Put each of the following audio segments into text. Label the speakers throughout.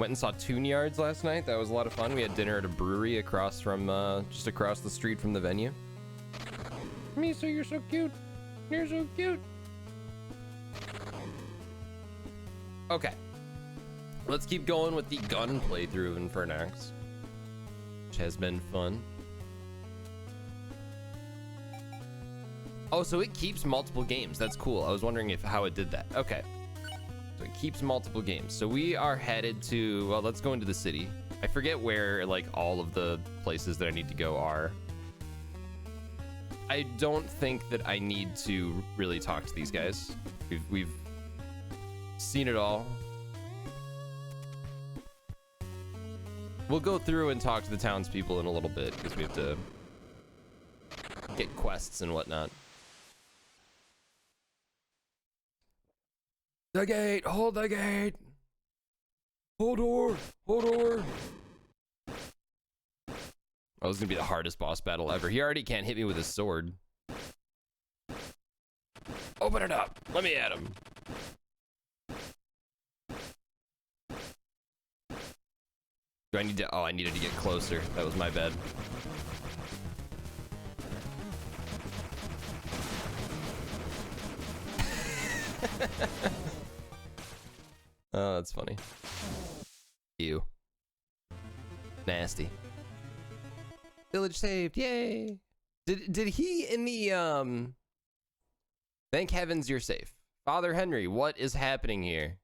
Speaker 1: Went and saw Tune Yards last night. That was a lot of fun. We had dinner at a brewery across from, just across the street from the venue. Misa, you're so cute. You're so cute. Okay. Let's keep going with the gun playthrough of Infernax, which has been fun. Oh, so it keeps multiple games. That's cool. I was wondering how it did that. Okay. So it keeps multiple games. So we are headed to, well, let's go into the city. I forget where, like, all of the places that I need to go are. I don't think that I need to really talk to these guys. We've seen it all. We'll go through and talk to the townspeople in a little bit because we have to get quests and whatnot. The gate! Hold the gate! Hold door! Hold door! Oh, this is gonna be the hardest boss battle ever. He already can't hit me with his sword. Open it up! Let me at him! Do I need to... Oh, I needed to get closer. That was my bad. Oh, that's funny. Ew. Nasty. Village saved, yay! Did he in the, Thank heavens you're safe. Father Henry, what is happening here?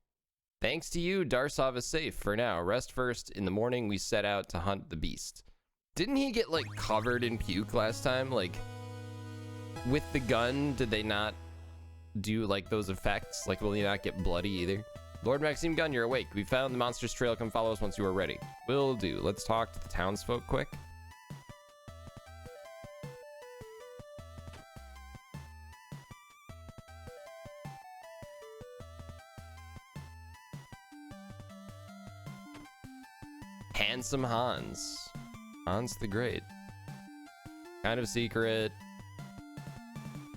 Speaker 1: Thanks to you, Darsov is safe for now. Rest first. In the morning, we set out to hunt the beast. Didn't he get, like, covered in puke last time? Like, with the gun, did they not do, like, those effects? Like, will he not get bloody either? Lord Maxime Gunn, you're awake. We found the monster's trail. Come follow us once you are ready. Will do. Let's talk to the townsfolk quick. Handsome Hans. Hans the Great. Kind of secret.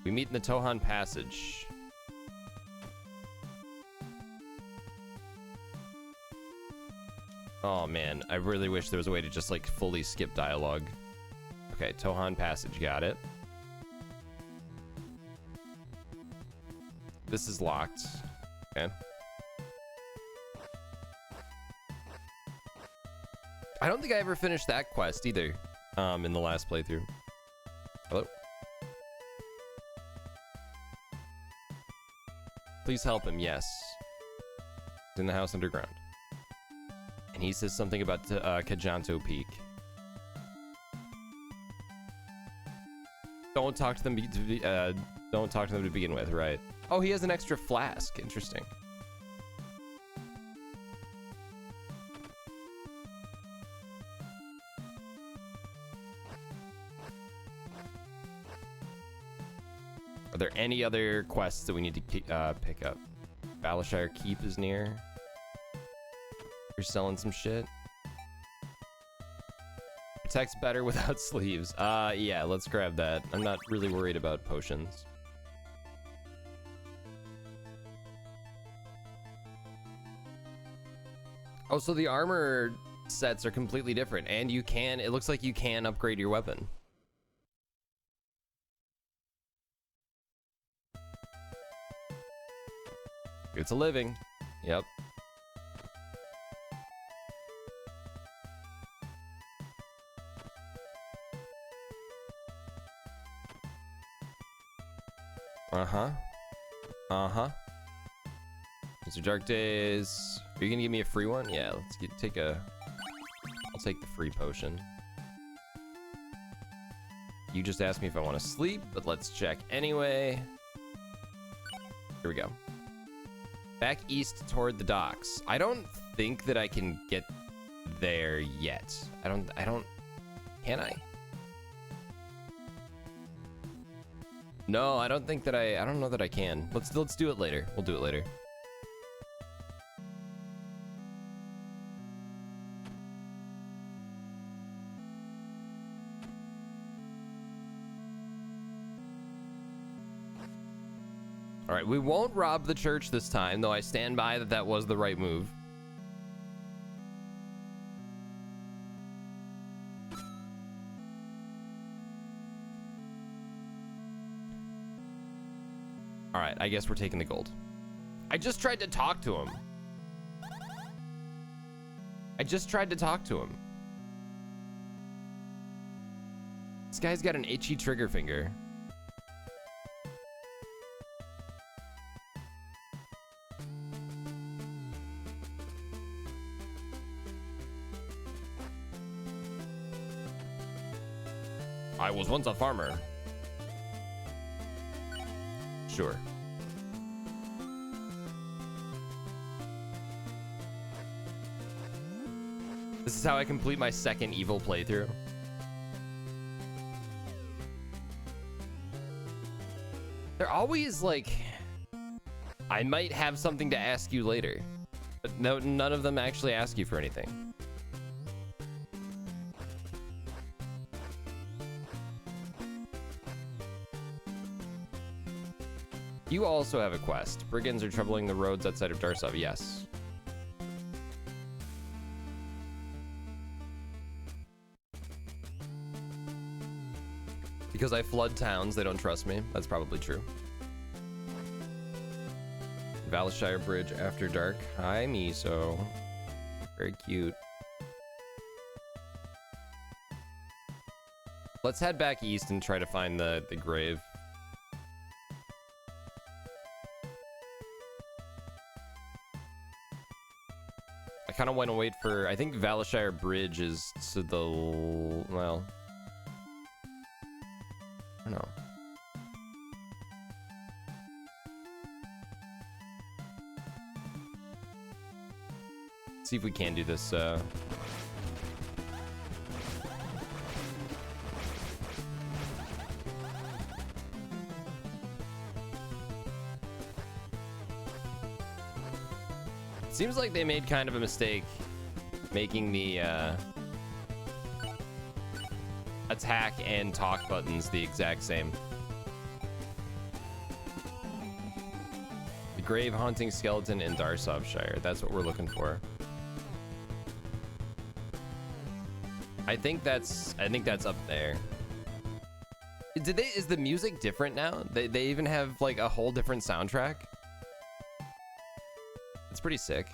Speaker 1: We meet in the Tohan Passage. Oh man, I really wish there was a way to just like fully skip dialogue. Okay, Tohan Passage, got it. This is locked. Okay. I don't think I ever finished that quest either, in the last playthrough. Hello? Please help him, yes. He's in the house underground. And he says something about Kajanto Peak. Don't talk to them. Don't talk to them to begin with, right? Oh, he has an extra flask. Interesting. Are there any other quests that we need to pick up? Balashire Keep is near. You're selling some shit. Protects better without sleeves. Yeah, let's grab that. I'm not really worried about potions. Oh, so the armor sets are completely different, and you can, it looks like you can upgrade your weapon. It's a living. Yep. Uh-huh. Uh-huh. These are dark days. Are you gonna give me a free one? Yeah, let's take a... I'll take the free potion. You just asked me if I want to sleep, but let's check anyway. Here we go. Back east toward the docks. I don't think that I can get there yet. I don't, can I? No, I don't think that I don't know that I can. Let's do it later. We'll do it later. All right, we won't rob the church this time, though I stand by that that was the right move. All right, I guess we're taking the gold. I just tried to talk to him. This guy's got an itchy trigger finger. I was once a farmer. Sure. This is how I complete my second evil playthrough. They're always like, I might have something to ask you later. But no, none of them actually ask you for anything. You also have a quest. Brigands are troubling the roads outside of Darsov. Yes. Because I flood towns, they don't trust me. That's probably true. Valishire Bridge after dark. Hi, Miso. Very cute. Let's head back east and try to find the grave. I kind of want to wait for... I think Valishire Bridge is to the... well... I don't know. See if we can do this. Seems like they made kind of a mistake making the attack and talk buttons the exact same. The grave haunting skeleton in Darsovshire. That's what we're looking for. I think that's up there. Is the music different now? They even have like a whole different soundtrack? It's pretty sick.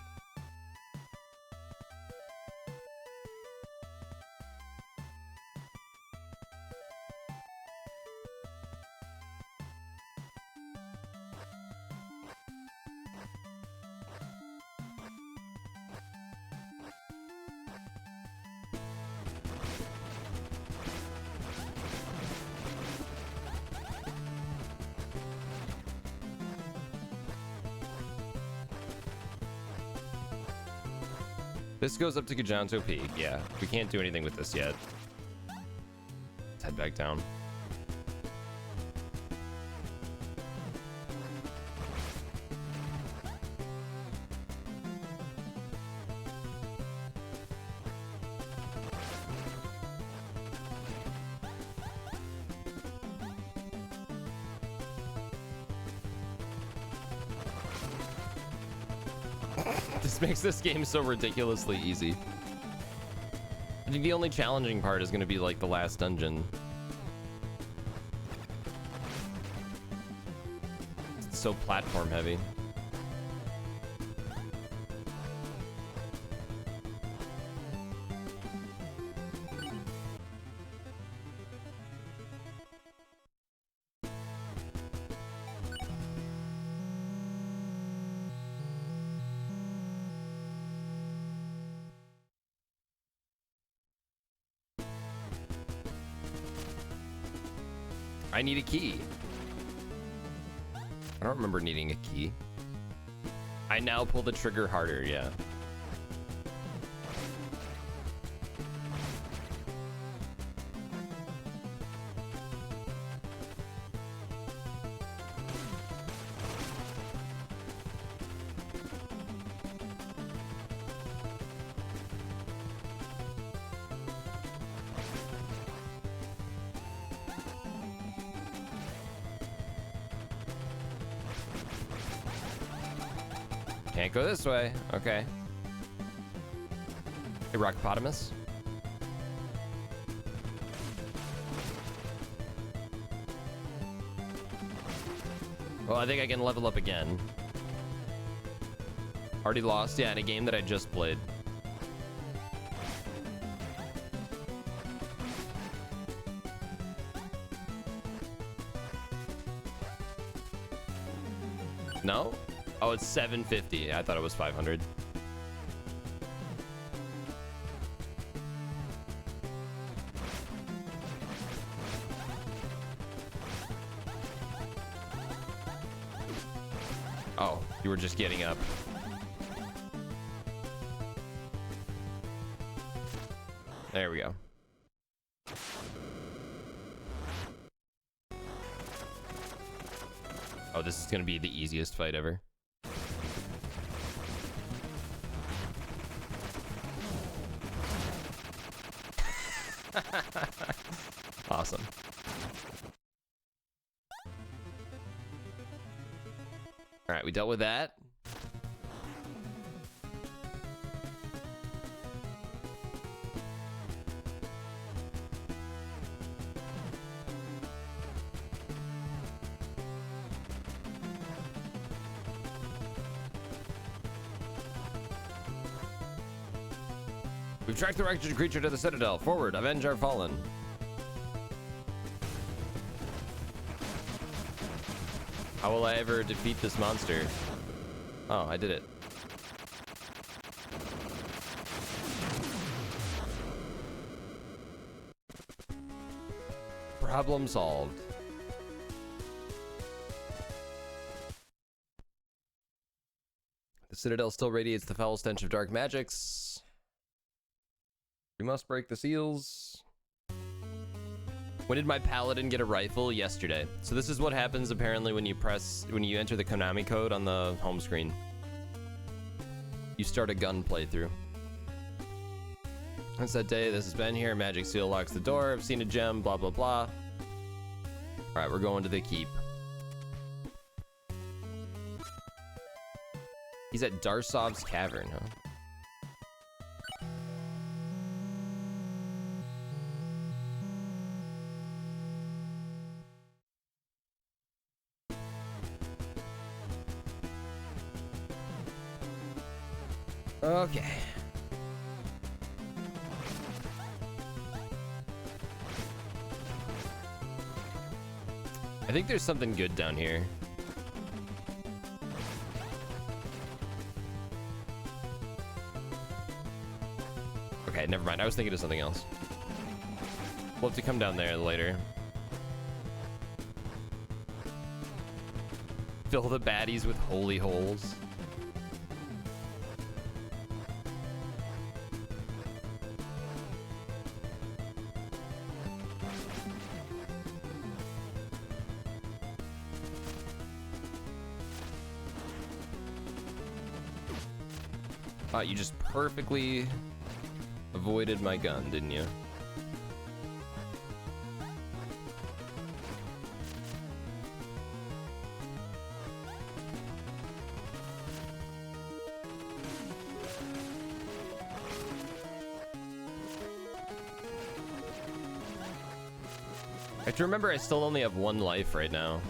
Speaker 1: This goes up to Gajanto Peak. Yeah, we can't do anything with this yet. Let's head back down. This makes this game so ridiculously easy. I think the only challenging part is going to be like the last dungeon. It's so platform heavy. I need a key. I don't remember needing a key. I now pull the trigger harder, yeah. Can't go this way. Okay. Hey, Rockopotamus. Oh, I think I can level up again. Already lost? Yeah, in a game that I just played. No? Oh, it's 750. I thought it was 500. Oh, you were just getting up. There we go. Oh, this is gonna be the easiest fight ever. Awesome. All right, we dealt with that. We've tracked the wreckage creature to the Citadel. Forward, avenge our fallen. How will I ever defeat this monster? Oh, I did it. Problem solved. The Citadel still radiates the foul stench of dark magics. We must break the seals. When did my paladin get a rifle? Yesterday. So this is what happens apparently when you enter the Konami code on the home screen. You start a gun playthrough. It's that day, this has been here, magic seal locks the door, I've seen a gem, blah blah blah. Alright, we're going to the keep. He's at Darsov's Cavern, huh? Okay. I think there's something good down here. Okay, never mind. I was thinking of something else. We'll have to come down there later. Fill the baddies with holy holes. You just perfectly avoided my gun, didn't you? I have to remember I still only have one life right now.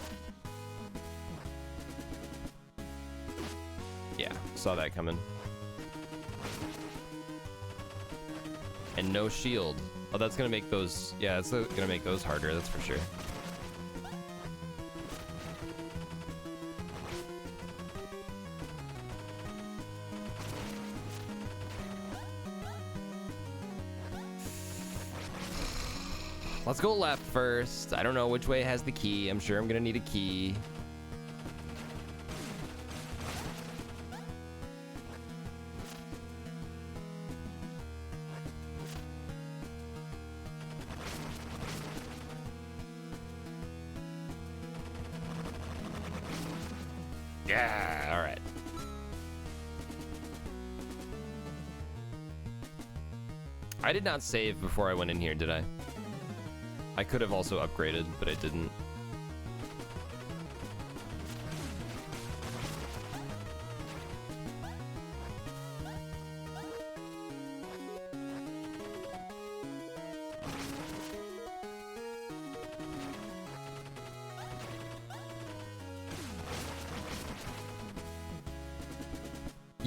Speaker 1: Yeah, saw that coming. And no shield. Oh, that's gonna make those, yeah, that's gonna make those harder, that's for sure. Let's go left first. I don't know which way has the key. I'm sure I'm gonna need a key. Yeah, all right. I did not save before I went in here, did I? I could have also upgraded, but I didn't.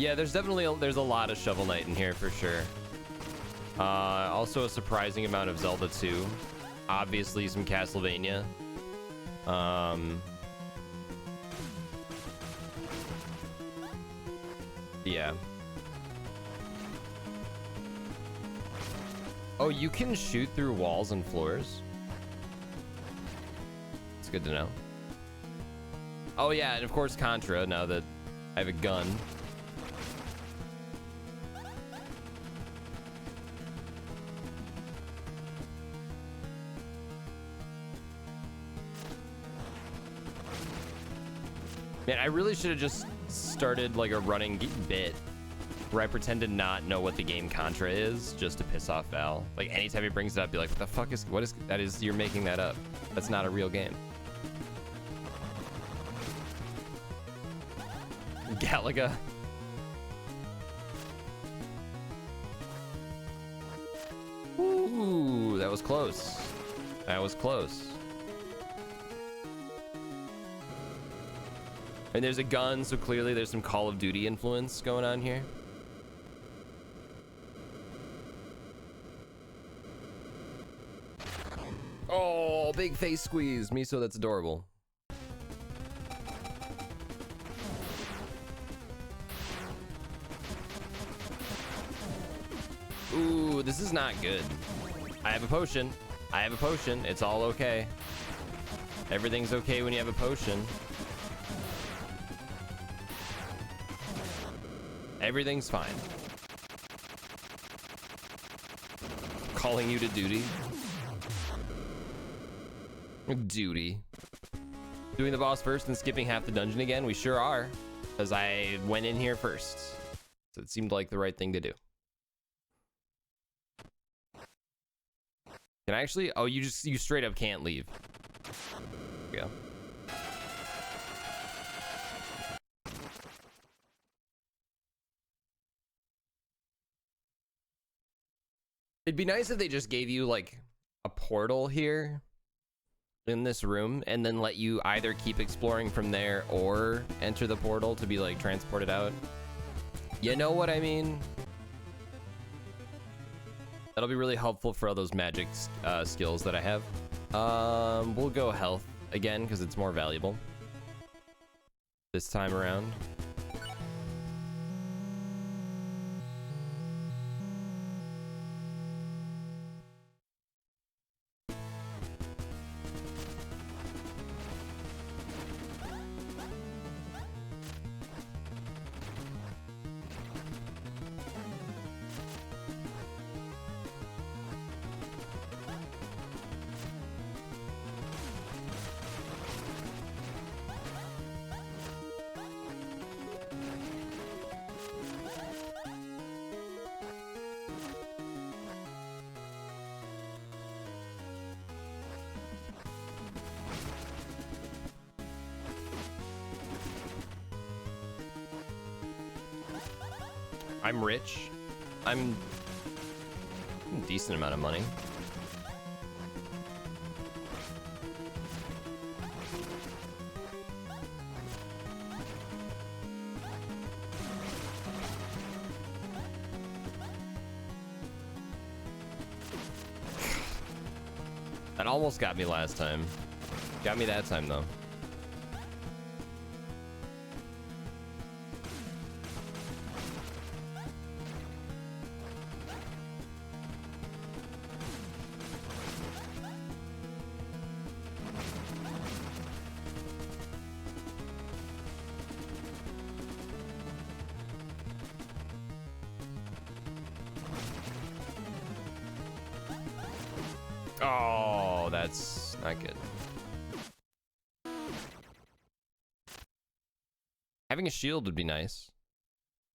Speaker 1: Yeah, there's definitely there's a lot of Shovel Knight in here for sure. Also a surprising amount of Zelda 2. Obviously some Castlevania. Yeah. Oh, you can shoot through walls and floors. It's good to know. Oh yeah, and of course Contra, now that I have a gun. Man, I really should have just started like a running bit where I pretend to not know what the game Contra is just to piss off Val. Like anytime he brings it up, be like, what the fuck is, what is, that is, you're making that up. That's not a real game. Galaga. Ooh, that was close. That was close. And there's a gun, so clearly there's some Call of Duty influence going on here. Oh, big face squeeze. Miso, that's adorable. Ooh, this is not good. I have a potion. I have a potion. It's all okay. Everything's okay when you have a potion. Everything's fine. Calling you to duty. Duty. Doing the boss first and skipping half the dungeon again? We sure are. Because I went in here first. So it seemed like the right thing to do. Can I actually? Oh, you straight up can't leave. There we go. It'd be nice if they just gave you like a portal here in this room and then let you either keep exploring from there or enter the portal to be like transported out. You know what I mean? That'll be really helpful for all those magic skills that I have. We'll go health again because it's more valuable this time around. I'm rich. I'm a decent amount of money. That almost got me last time. Got me that time though. Oh, that's not good. Having a shield would be nice.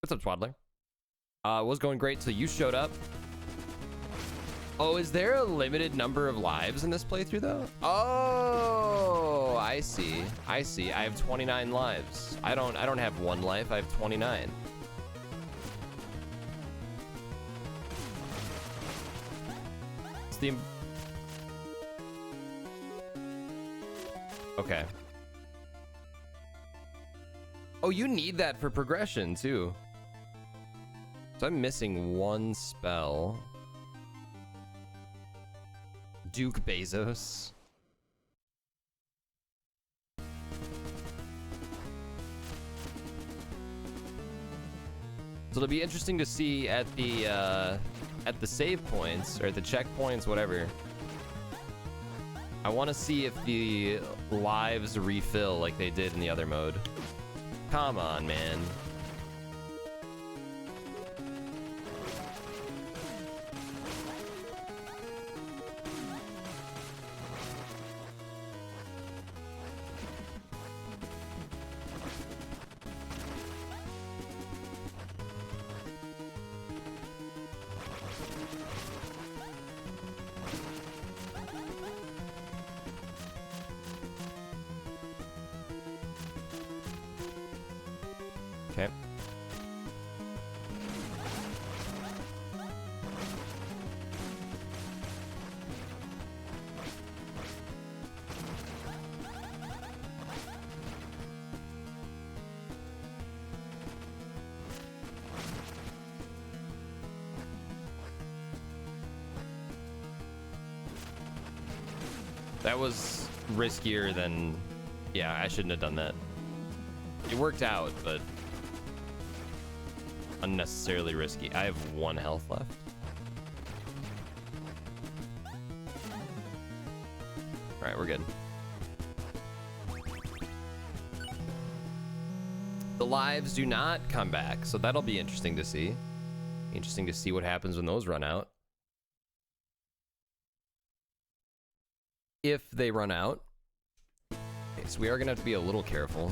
Speaker 1: What's up, Twaddler? It was going great till you showed up. Oh, is there a limited number of lives in this playthrough though? Oh, I see. I see. I have 29 lives. I don't have 1 life. I have 29. It's the Okay. Oh, you need that for progression too. So I'm missing one spell. Duke Bezos. So it'll be interesting to see at the save points or at the checkpoints, whatever. I want to see if the lives refill like they did in the other mode. Come on, man. Okay. That was riskier than... Yeah, I shouldn't have done that. It worked out, but... unnecessarily risky. I have 1 health left. Alright, we're good. The lives do not come back, so that'll be interesting to see. Interesting to see what happens when those run out. If they run out. Okay, so we are gonna have to be a little careful.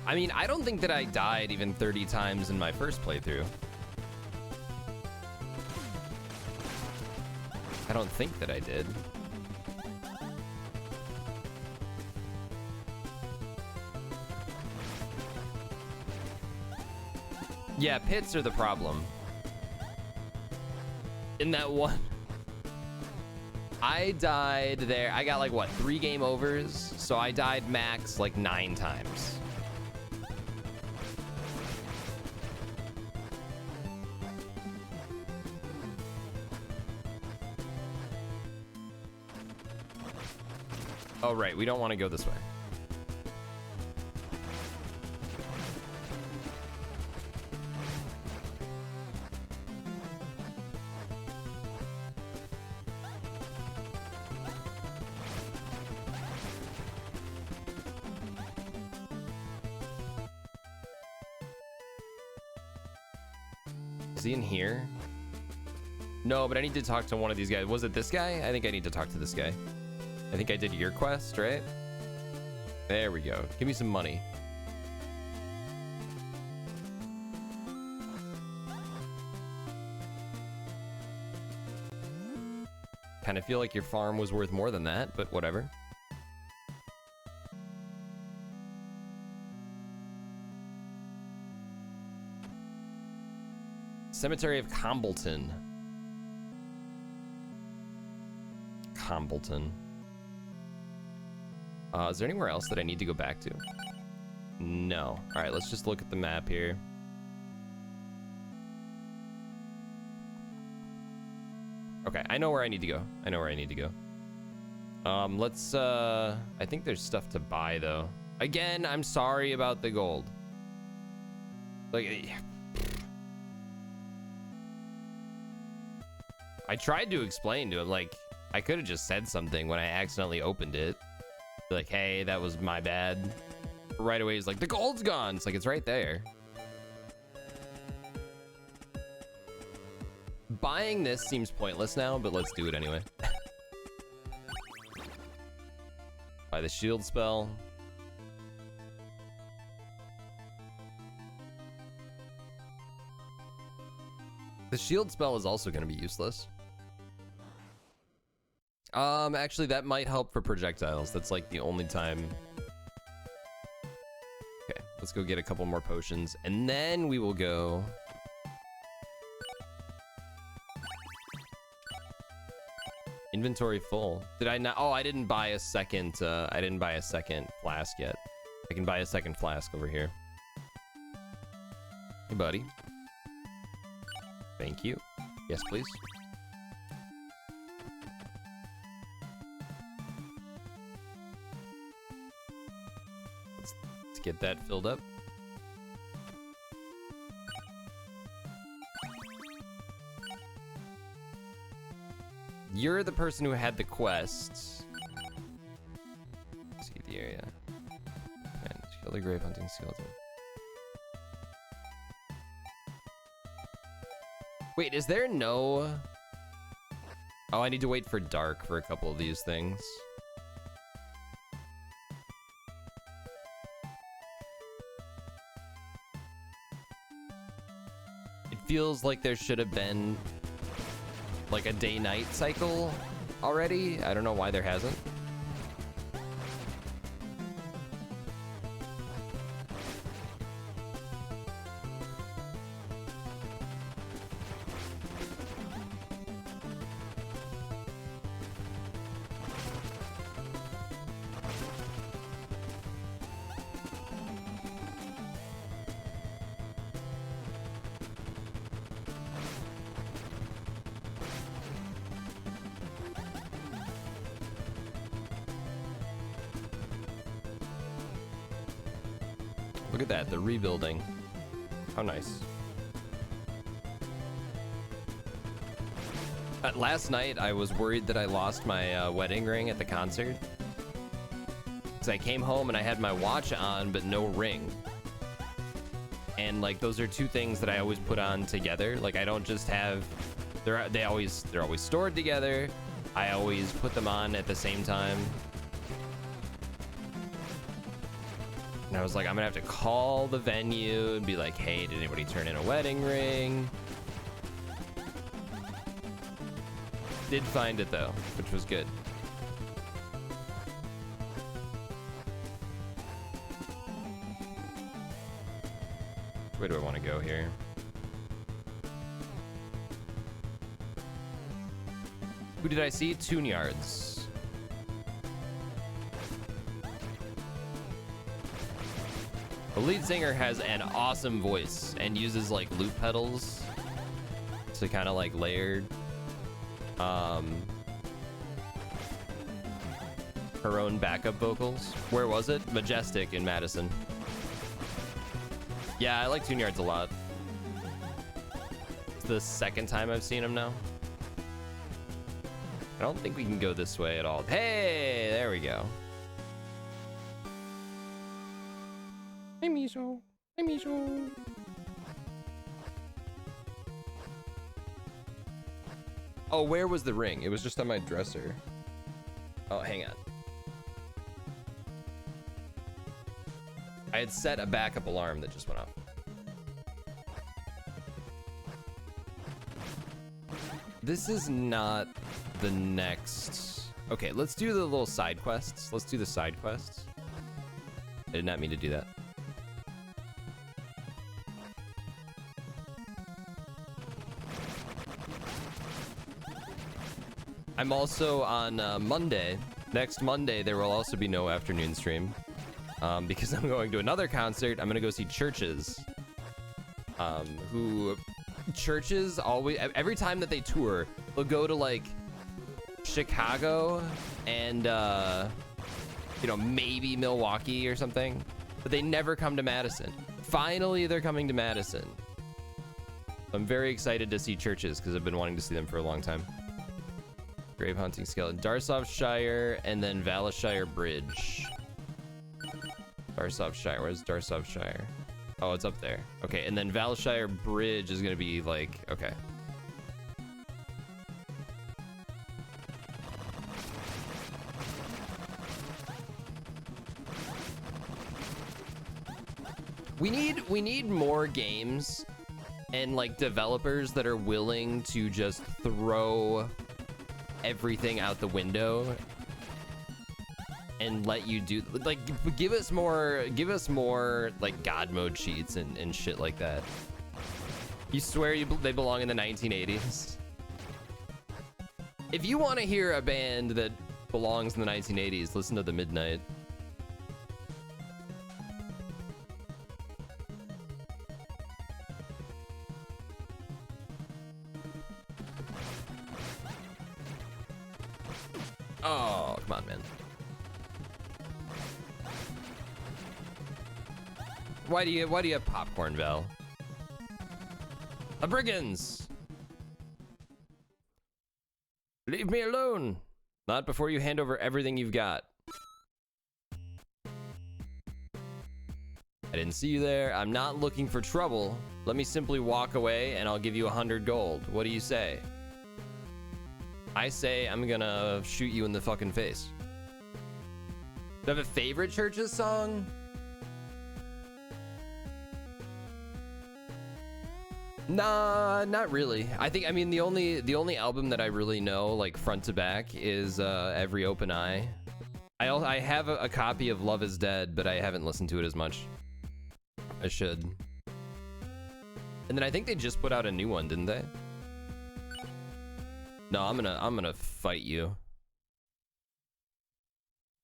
Speaker 1: I mean, I don't think that I died even 30 times in my first playthrough. I don't think that I did. Yeah, pits are the problem. In that one... I died there. I got like, what, 3 game overs? So I died max like 9 times. Oh, right. We don't want to go this way. Is he in here? No, but I need to talk to one of these guys. Was it this guy? I think I need to talk to this guy. I think I did your quest, right? There we go. Give me some money. Kind of feel like your farm was worth more than that, but whatever. Cemetery of Combleton. Combleton. Is there anywhere else that I need to go back to? No. All right, let's just look at the map here. Okay, I know where I need to go. I know where I need to go. Let's, I think there's stuff to buy, though. Again, I'm sorry about the gold. Like, I tried to explain to him, like, I could have just said something when I accidentally opened it. Like, hey, that was my bad. Right away, he's like, the gold's gone. It's like, it's right there. Buying this seems pointless now, but let's do it anyway. Buy the shield spell. The shield spell is also going to be useless. Actually, that might help for projectiles. That's like the only time. Okay, let's go get a couple more potions, and then we will go. Inventory full. Did I not? Oh, I didn't buy a second. I didn't buy a second flask yet. I can buy a second flask over here. Hey, buddy. Thank you. Yes, please. Let's get that filled up. You're the person who had the quests. See the area. And kill the grave hunting skeleton. Wait, is there no... Oh, I need to wait for dark for a couple of these things. It feels like there should have been like a day-night cycle already. I don't know why there hasn't. Look at that, the rebuilding. How nice. Last night, I was worried that I lost my wedding ring at the concert. Because I came home and I had my watch on, but no ring. And like, those are two things that I always put on together. Like, I don't just have, they're always stored together. I always put them on at the same time. And I was like, I'm gonna have to call the venue and be like, hey, did anybody turn in a wedding ring? Did find it though, which was good. Where do I want to go here? Who did I see? Tune Yards. The lead singer has an awesome voice and uses like loop pedals to kind of like layer her own backup vocals. Where was it? Majestic in Madison. Yeah, I like Tune Yards a lot. It's the second time I've seen him now. I don't think we can go this way at all. Hey, there we go. Hey, Miso. Hey, Miso. Oh, where was the ring? It was just on my dresser. Oh, hang on. I had set a backup alarm that just went off. This is not the next... Okay, let's do the little side quests. Let's do the side quests. I did not mean to do that. I'm also on Monday. Next Monday, there will also be no afternoon stream. Because I'm going to another concert. I'm going to go see Churches. Churches always, every time that they tour, they'll go to like Chicago and, you know, maybe Milwaukee or something. But they never come to Madison. Finally, they're coming to Madison. I'm very excited to see Churches because I've been wanting to see them for a long time. Grave hunting skeleton. Darsovshire and then Valishire Bridge. Darsovshire. Where's Darsovshire? Oh, it's up there. Okay, and then Valishire Bridge is gonna be like, okay. We need more games and like developers that are willing to just throw everything out the window and let you do, like, give us more like god mode cheats and shit like that. You swear they belong in the 1980s? If you want to hear a band that belongs in the 1980s, listen to The Midnight. Oh, come on, man. Why do you have popcorn, Val? A brigands! Leave me alone! Not before you hand over everything you've got. I didn't see you there. I'm not looking for trouble. Let me simply walk away and I'll give you 100 gold. What do you say? I say I'm gonna shoot you in the fucking face. Do you have a favorite Churches song? Nah, not really. I mean the only album that I really know like front to back is Every Open Eye. I have a copy of Love Is Dead, but I haven't listened to it as much. I should. And then I think they just put out a new one, didn't they? No, I'm gonna fight you.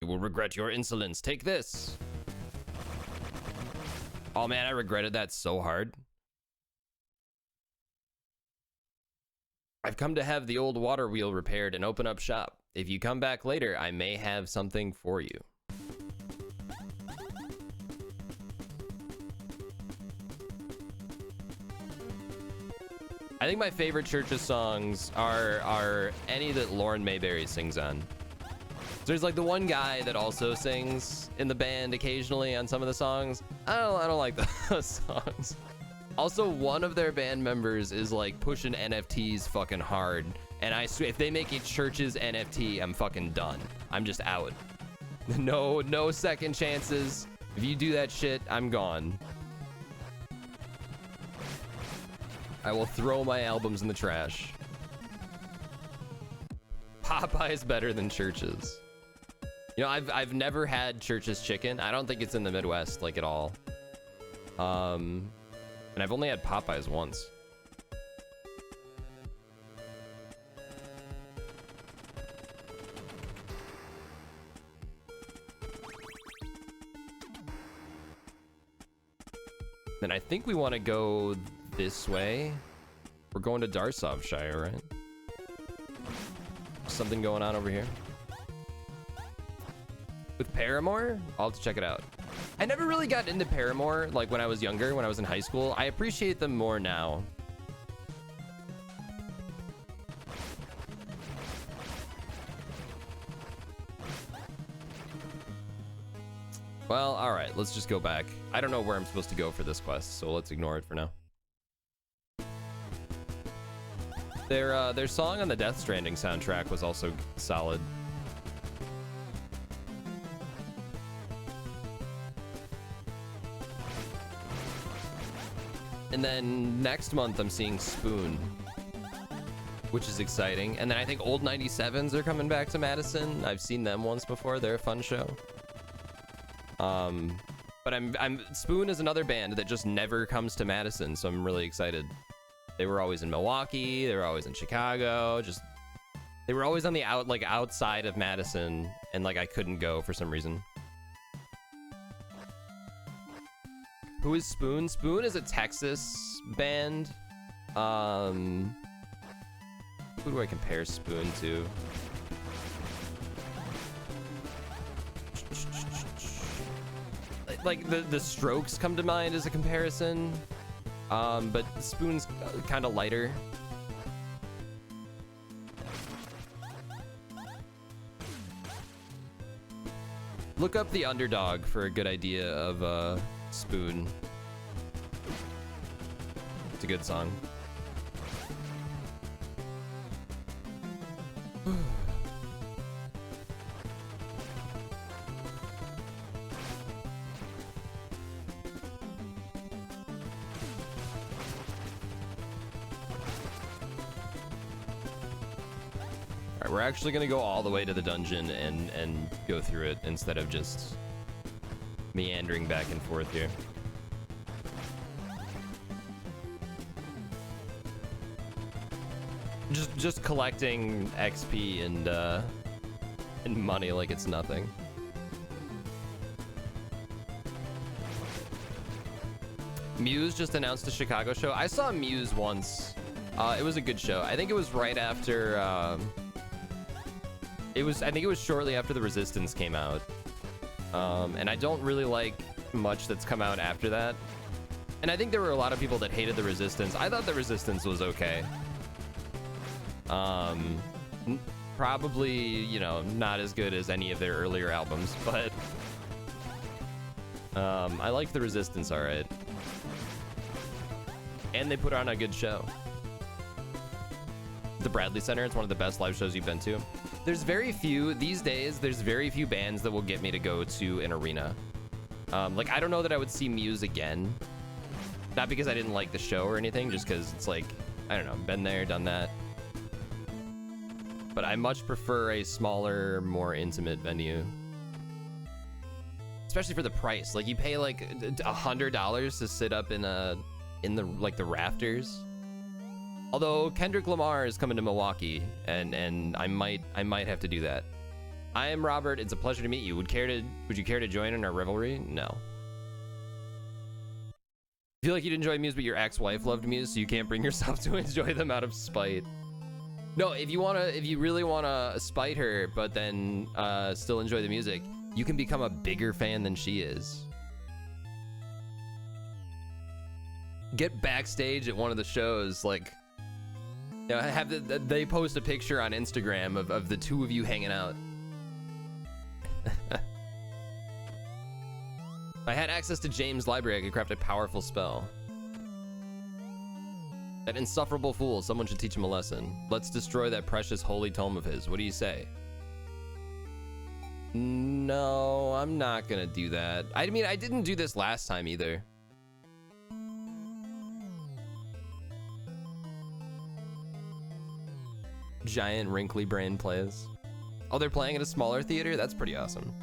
Speaker 1: You will regret your insolence. Take this. Oh man, I regretted that so hard. I've come to have the old water wheel repaired and open up shop. If you come back later, I may have something for you. I think my favorite Churches songs are any that Lauren Mayberry sings on. So there's like the one guy that also sings in the band occasionally on some of the songs. I don't like those songs. Also, one of their band members is like pushing NFTs fucking hard, and I swear if they make a Churches NFT, I'm fucking done. I'm just out. No second chances. If you do that shit, I'm gone. I will throw my albums in the trash. Popeye is better than Churches. You know, I've never had Churches chicken. I don't think it's in the Midwest like at all. And I've only had Popeyes once. Then I think we want to go this way. We're going to Darsovshire, right? Something going on over here. With Paramore? I'll have to check it out. I never really got into Paramore, like when I was younger, when I was in high school. I appreciate them more now. Well, all right, let's just go back. I don't know where I'm supposed to go for this quest, so let's ignore it for now. Their song on the Death Stranding soundtrack was also solid. And then next month I'm seeing Spoon, which is exciting. And then I think Old 97s are coming back to Madison. I've seen them once before. They're a fun show. But Spoon is another band that just never comes to Madison, so I'm really excited. They were always in Milwaukee. They were always in Chicago. They were always on the outside of Madison, and like I couldn't go for some reason. Who is Spoon? Spoon is a Texas band. Who do I compare Spoon to? Like the Strokes come to mind as a comparison. But Spoon's kind of lighter. Look up The Underdog for a good idea of Spoon. It's a good song. Alright, we're actually gonna go all the way to the dungeon and go through it instead of just meandering back and forth here. Just collecting XP and money like it's nothing. Muse just announced a Chicago show. I saw Muse once. It was a good show. I think it was right after It was, I think it was shortly after the Resistance came out. And I don't really like much that's come out after that. And I think there were a lot of people that hated the Resistance. I thought the Resistance was okay. Probably, you know, not as good as any of their earlier albums, but I liked the Resistance all right. And they put on a good show. The Bradley Center, it's one of the best live shows you've been to. There's very few, these days, there's very few bands that will get me to go to an arena. Like, I don't know that I would see Muse again. Not because I didn't like the show or anything, just because it's like, I don't know, been there, done that. But I much prefer a smaller, more intimate venue. Especially for the price. Like, you pay like $100 to sit up in the like the rafters. Although Kendrick Lamar is coming to Milwaukee, and I might have to do that. I am Robert. It's a pleasure to meet you. Would you care to join in our revelry? No. I feel like you'd enjoy Muse, but your ex-wife loved Muse, so you can't bring yourself to enjoy them out of spite. No, if you really wanna spite her, but then still enjoy the music, you can become a bigger fan than she is. Get backstage at one of the shows, like, you know, they post a picture on Instagram of the two of you hanging out. If I had access to James' library, I could craft a powerful spell. That insufferable fool, someone should teach him a lesson. Let's destroy that precious holy tome of his. What do you say? No, I'm not gonna do that. I mean, I didn't do this last time either. Giant wrinkly brain plays. Oh, they're playing at a smaller theater? That's pretty awesome.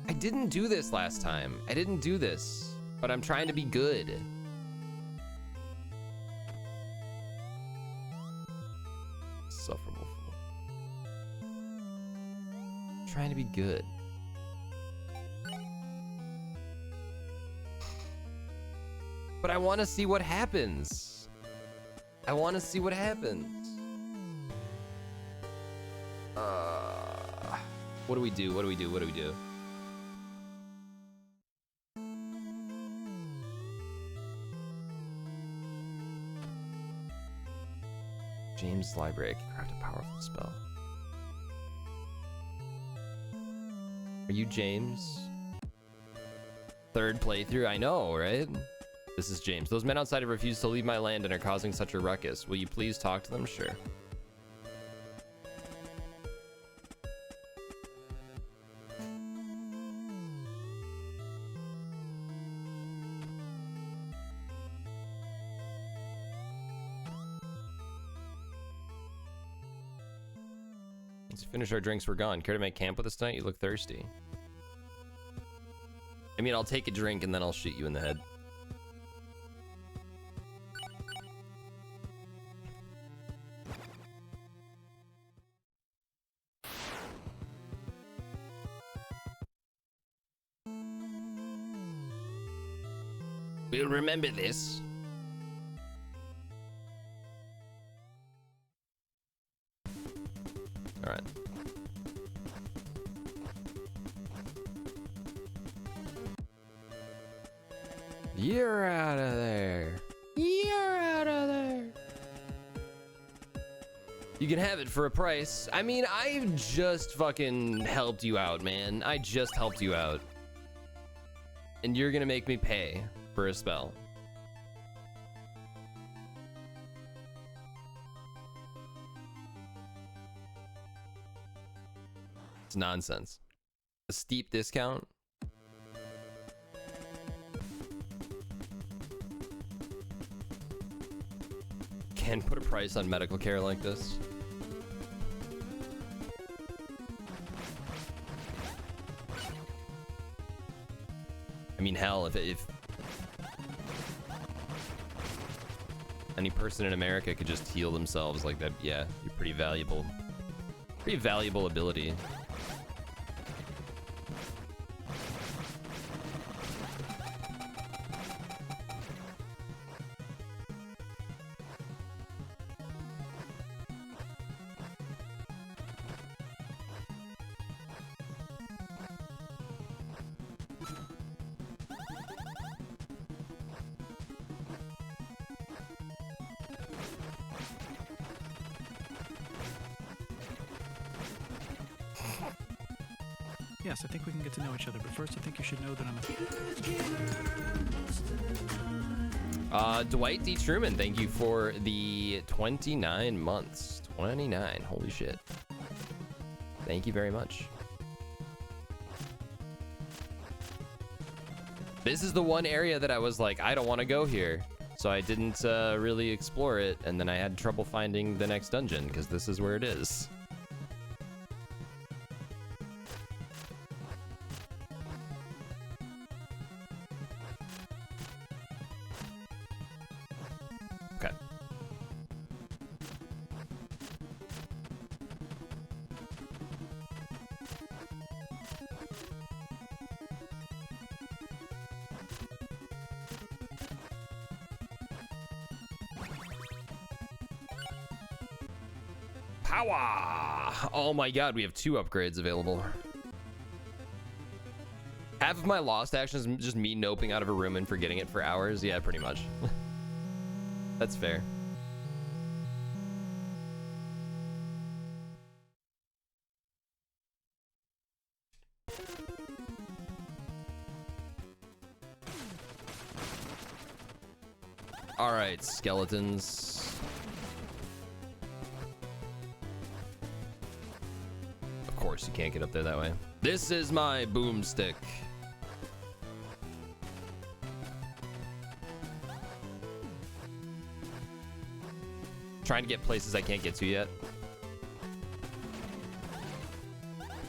Speaker 1: I didn't do this last time. I didn't do this, but I'm trying to be good. Insufferable fool. Trying to be good. But I want to see what happens. I want to see what happens. What do we do? What do we do? What do we do? James' library can craft a powerful spell. Are you James? Third playthrough? I know, right? This is James. Those men outside have refused to leave my land and are causing such a ruckus. Will you please talk to them? Sure. Let's finish our drinks. We're gone. Care to make camp with us tonight? You look thirsty. I mean, I'll take a drink and then I'll shoot you in the head. We'll remember this. All right. You're out of there. You're out of there. You can have it for a price. I mean, I just fucking helped you out, man. I just helped you out. And you're gonna make me pay for a spell. It's nonsense. A steep discount? Can't put a price on medical care like this. I mean, hell, if any person in America could just heal themselves like that, yeah, you're pretty valuable. Pretty valuable ability.
Speaker 2: Yes, I think we can get to know each other, but first I think you should know that I'm a...
Speaker 1: Dwight D. Truman, thank you for the 29 months. 29, holy shit. Thank you very much. This is the one area that I was like, I don't want to go here. So I didn't really explore it, and then I had trouble finding the next dungeon, because this is where it is. Okay. Power! Oh my god, we have 2 upgrades available. Half of my lost action is just me noping out of a room and forgetting it for hours. Yeah, pretty much. That's fair. All right, skeletons. Of course, you can't get up there that way. This is my boomstick. Trying to get places I can't get to yet.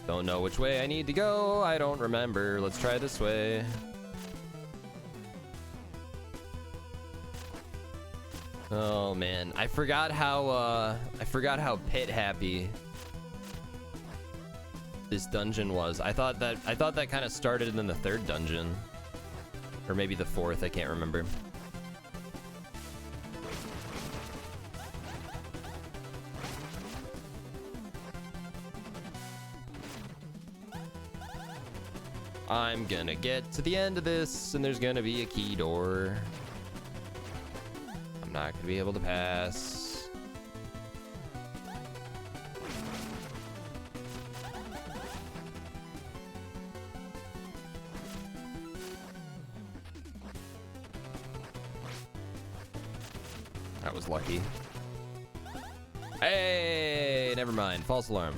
Speaker 1: Don't know which way I need to go. I don't remember. Let's try this way. Oh man, I forgot how pit happy this dungeon was. I thought that kind of started in the 3rd dungeon, or maybe the 4th. I can't remember. I'm gonna get to the end of this, and there's gonna be a key door. I'm not gonna be able to pass. That was lucky. Hey, never mind. False alarm.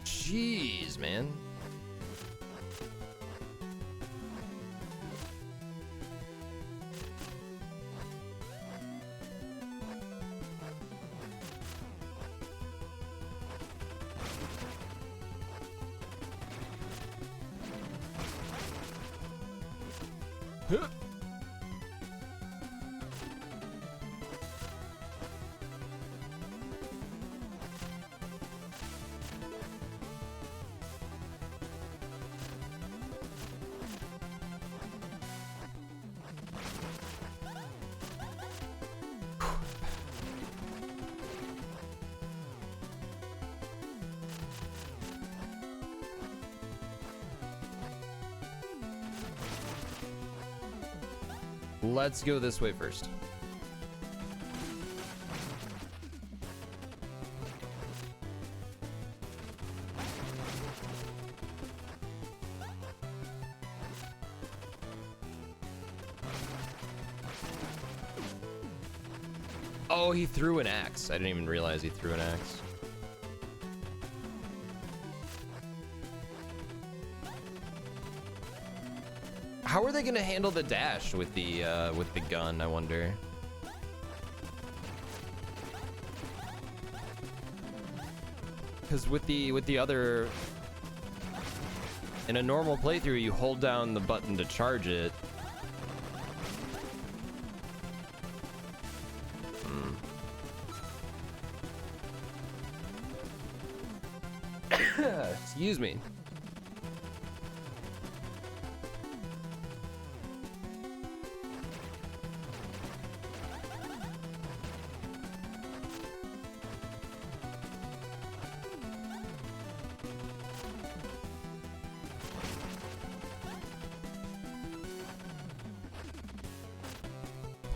Speaker 1: Jeez, man. Huh. Let's go this way first. Oh, he threw an axe. I didn't even realize he threw an axe. How are they gonna handle the dash with the gun, I wonder? Because with the other, in a normal playthrough, you hold down the button to charge it. Excuse me.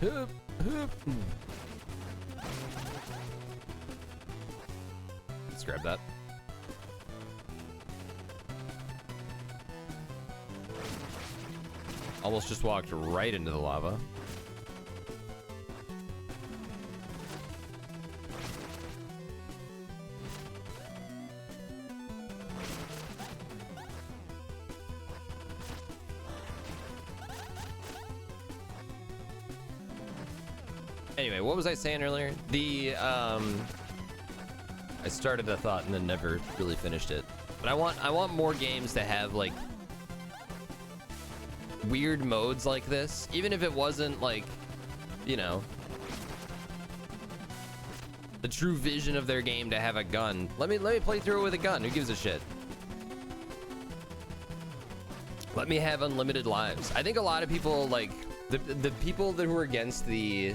Speaker 1: Hup, hup. Let's grab that. Almost just walked right into the lava. Anyway, what was I saying earlier? I started a thought and then never really finished it. But I want more games to have like weird modes like this, even if it wasn't like, you know, the true vision of their game to have a gun. Let me play through it with a gun. Who gives a shit? Let me have unlimited lives. I think a lot of people, like the people that were against the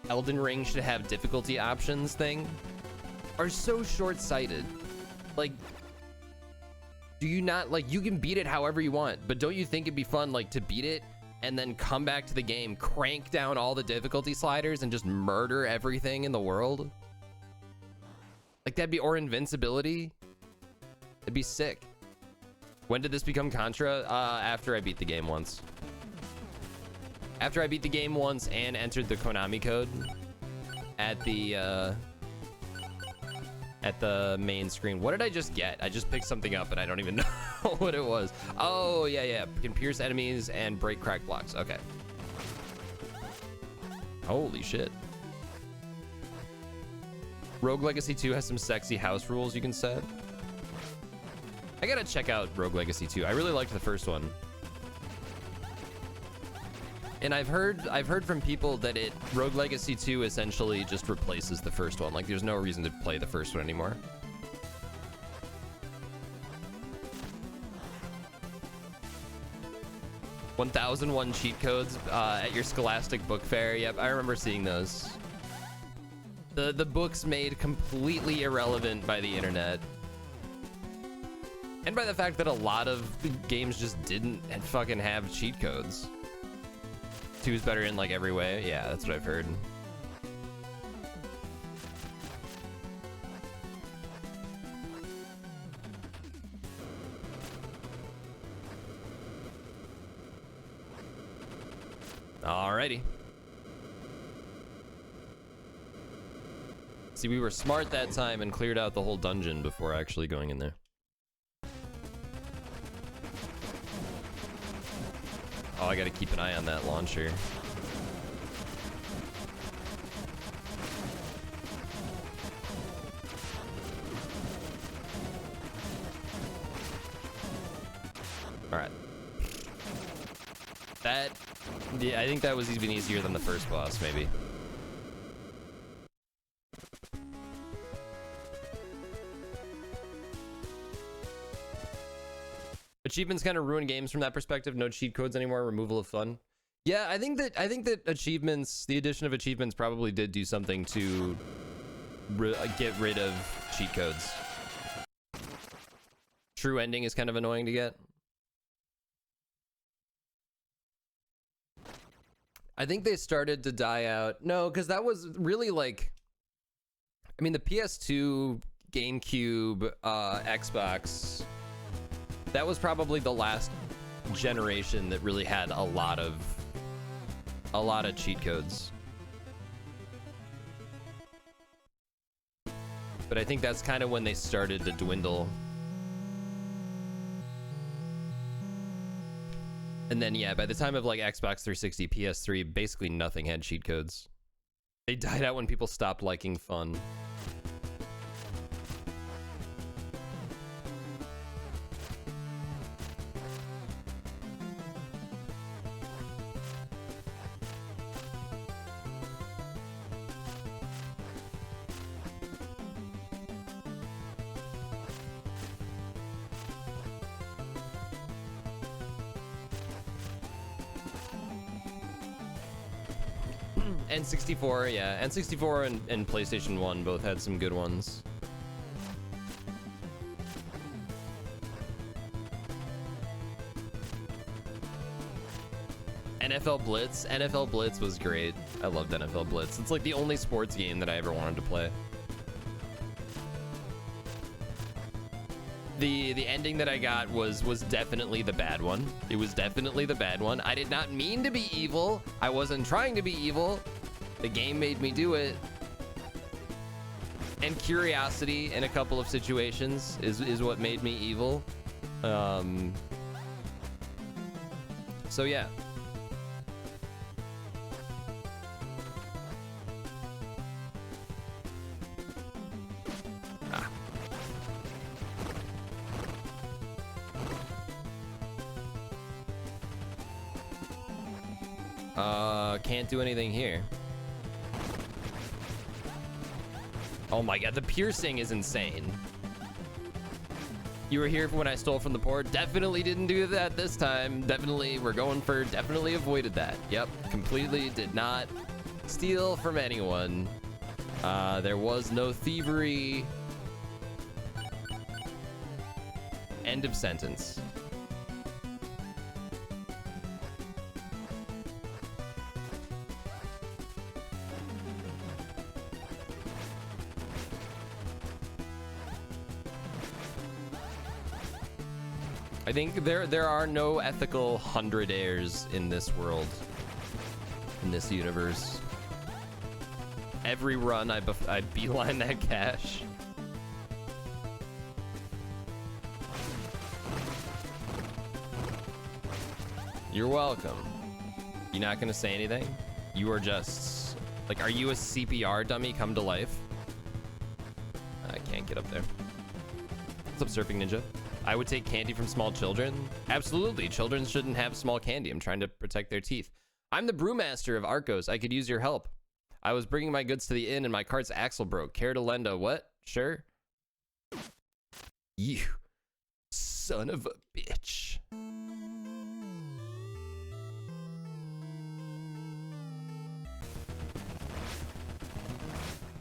Speaker 1: Elden Ring should have difficulty options thing are so short-sighted. Like, do you not, like, you can beat it however you want, but don't you think it'd be fun, like, to beat it and then come back to the game, crank down all the difficulty sliders and just murder everything in the world? Like, that'd be, or invincibility. It'd be sick. When did this become Contra? After I beat the game once. After I beat the game once and entered the Konami code at the main screen. What did I just get? I just picked something up and I don't even know what it was. Oh, yeah. Can pierce enemies and break crack blocks. Okay. Holy shit. Rogue Legacy 2 has some sexy house rules you can set. I gotta check out Rogue Legacy 2. I really liked the first one. And I've heard from people that Rogue Legacy 2 essentially just replaces the first one. Like, there's no reason to play the first one anymore. $1,001 cheat codes at your Scholastic Book Fair. Yep, I remember seeing those. The books made completely irrelevant by the internet. And by the fact that a lot of games just didn't fucking have cheat codes. 2 is better in like every way. Yeah, that's what I've heard. Alrighty. See, we were smart that time and cleared out the whole dungeon before actually going in there. Oh, I gotta keep an eye on that launcher. Alright. Yeah, I think that was even easier than the first boss, maybe. Achievements kind of ruin games from that perspective. No cheat codes anymore. Removal of fun. Yeah, I think that achievements, the addition of achievements, probably did do something to get rid of cheat codes. True ending is kind of annoying to get. I think they started to die out. No, because that was really like, I mean, the PS2, GameCube, Xbox. That was probably the last generation that really had a lot of cheat codes. But I think that's kind of when they started to dwindle. And then, yeah, by the time of like Xbox 360, PS3, basically nothing had cheat codes. They died out when people stopped liking fun. N64, yeah. N64 and PlayStation 1 both had some good ones. NFL Blitz. NFL Blitz was great. I loved NFL Blitz. It's like the only sports game that I ever wanted to play. the ending that I got was definitely the bad one. It was definitely the bad one. I did not mean to be evil. I wasn't trying to be evil. The game made me do it. And curiosity in a couple of situations is what made me evil. So yeah. Can't do anything here. Oh my god, the piercing is insane. You were here when I stole from the poor. Definitely didn't do that this time. Definitely, we're going for definitely avoided that. Yep, completely did not steal from anyone. There was no thievery. End of sentence. I think there are no ethical 100 heirs in this world, in this universe. Every run I beeline that cash. You're welcome. You not gonna say anything? You are just like, are you a CPR dummy come to life? I can't get up there. What's up, Surfing Ninja? I would take candy from small children. Absolutely, children shouldn't have small candy. I'm trying to protect their teeth. I'm the brewmaster of Arcos. I could use your help. I was bringing my goods to the inn and my cart's axle broke. Care to lend a what? Sure. You son of a bitch.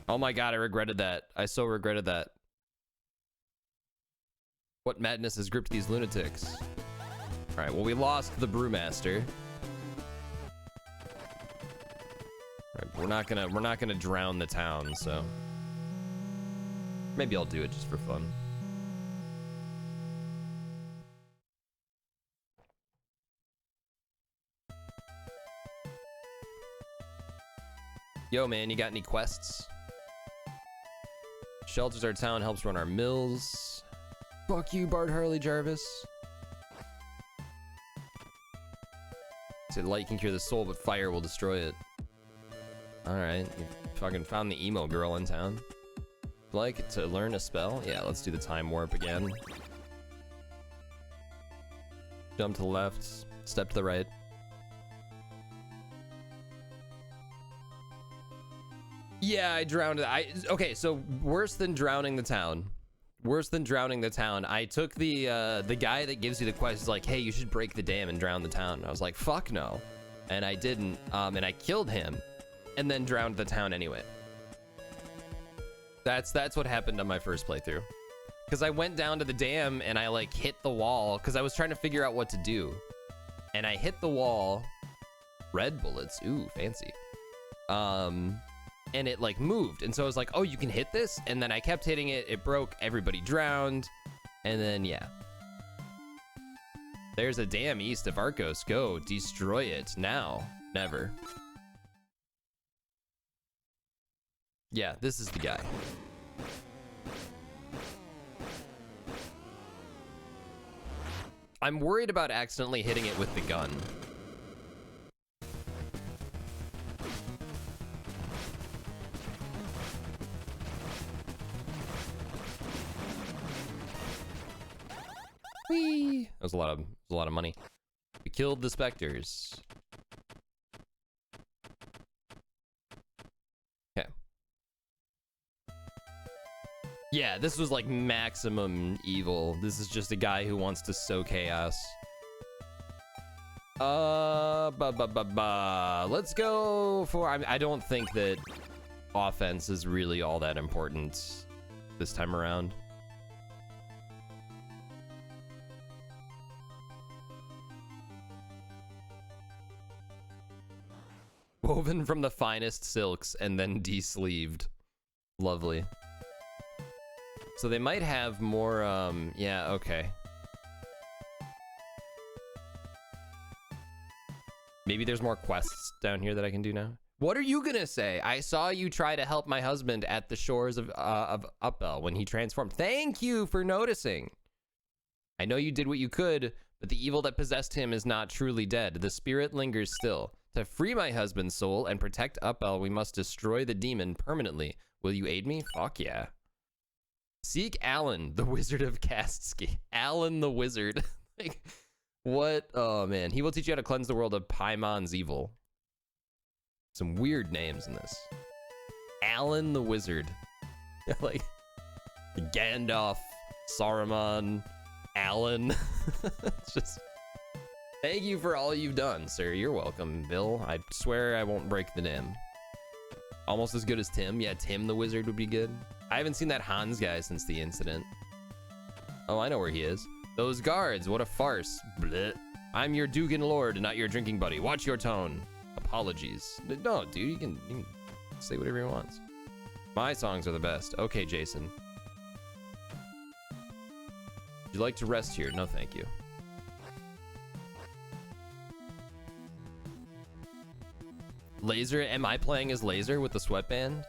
Speaker 1: Oh my god, I regretted that. I so regretted that. What madness has gripped these lunatics? All right, well, we lost the brewmaster. All right, we're not gonna drown the town, so maybe I'll do it just for fun. Yo, man, you got any quests? Shelters our town, helps run our mills. Fuck you, Bart Harley Jarvis. Said light can cure the soul, but fire will destroy it. Alright, you fucking found the emo girl in town. Like to learn a spell? Yeah, let's do the time warp again. Jump to the left, step to the right. Yeah, I drowned. Okay, so worse than drowning the town. Worse than drowning the town. I took the guy that gives you the quest. Is like, hey, you should break the dam and drown the town. I was like, fuck no, and I didn't. And I killed him, and then drowned the town anyway. That's what happened on my first playthrough. Because I went down to the dam and I like hit the wall because I was trying to figure out what to do, and I hit the wall. Red bullets. Ooh, fancy. And it like moved, and so I was like, oh, you can hit this, and then I kept hitting it. It broke, everybody drowned, and then yeah, there's a dam east of Arcos. Go destroy it now. Never. Yeah, this is the guy. I'm worried about accidentally hitting it with the gun. Whee! That was a lot of money. We killed the specters. Okay. Yeah, this was like maximum evil. This is just a guy who wants to sow chaos. Let's go for. I don't think that offense is really all that important this time around. Woven from the finest silks and then de-sleeved. Lovely. So they might have more, yeah, okay. Maybe there's more quests down here that I can do now. What are you gonna say? I saw you try to help my husband at the shores of Upbell when he transformed. Thank you for noticing. I know you did what you could, but the evil that possessed him is not truly dead. The spirit lingers still. To free my husband's soul and protect Upbell, we must destroy the demon permanently. Will you aid me? Fuck yeah. Seek Alan, the Wizard of Kastsky. Alan the Wizard. Like, what? Oh, man. He will teach you how to cleanse the world of Paimon's evil. Some weird names in this. Alan the Wizard. Like, Gandalf, Saruman, Alan. It's just... Thank you for all you've done, sir. You're welcome, Bill. I swear I won't break the name. Almost as good as Tim. Yeah, Tim the Wizard would be good. I haven't seen that Hans guy since the incident. Oh, I know where he is. Those guards, what a farce. Blech. I'm your Dugan Lord, not your drinking buddy. Watch your tone. Apologies. No, dude, you can say whatever he wants. My songs are the best. Okay, Jason. Would you like to rest here? No, thank you. Laser, am I playing as Laser with the sweatband?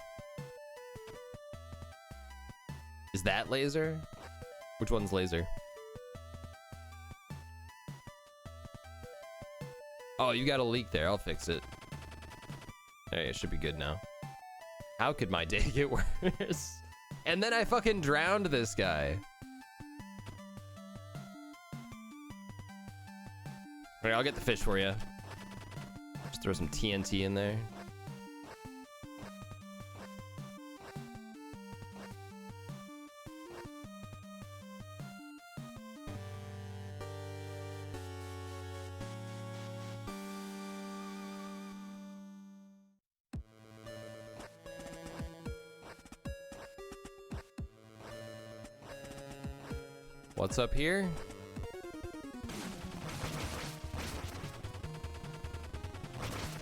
Speaker 1: Is that Laser? Which one's Laser? Oh, you got a leak there. I'll fix it. There, it should be good now. How could my day get worse? And then I fucking drowned this guy. Alright, I'll get the fish for you. Just throw some TNT in there. What's up here?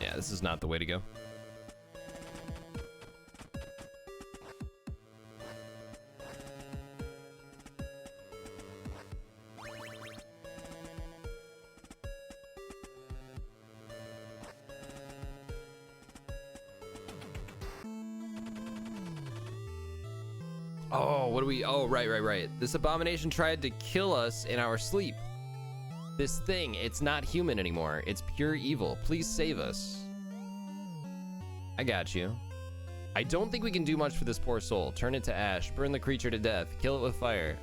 Speaker 1: Yeah, this is not the way to go. Oh, what do we... Oh, right. This abomination tried to kill us in our sleep. This thing, it's not human anymore. It's pure evil. Please save us. I got you. I don't think we can do much for this poor soul. Turn it to ash. Burn the creature to death. Kill it with fire.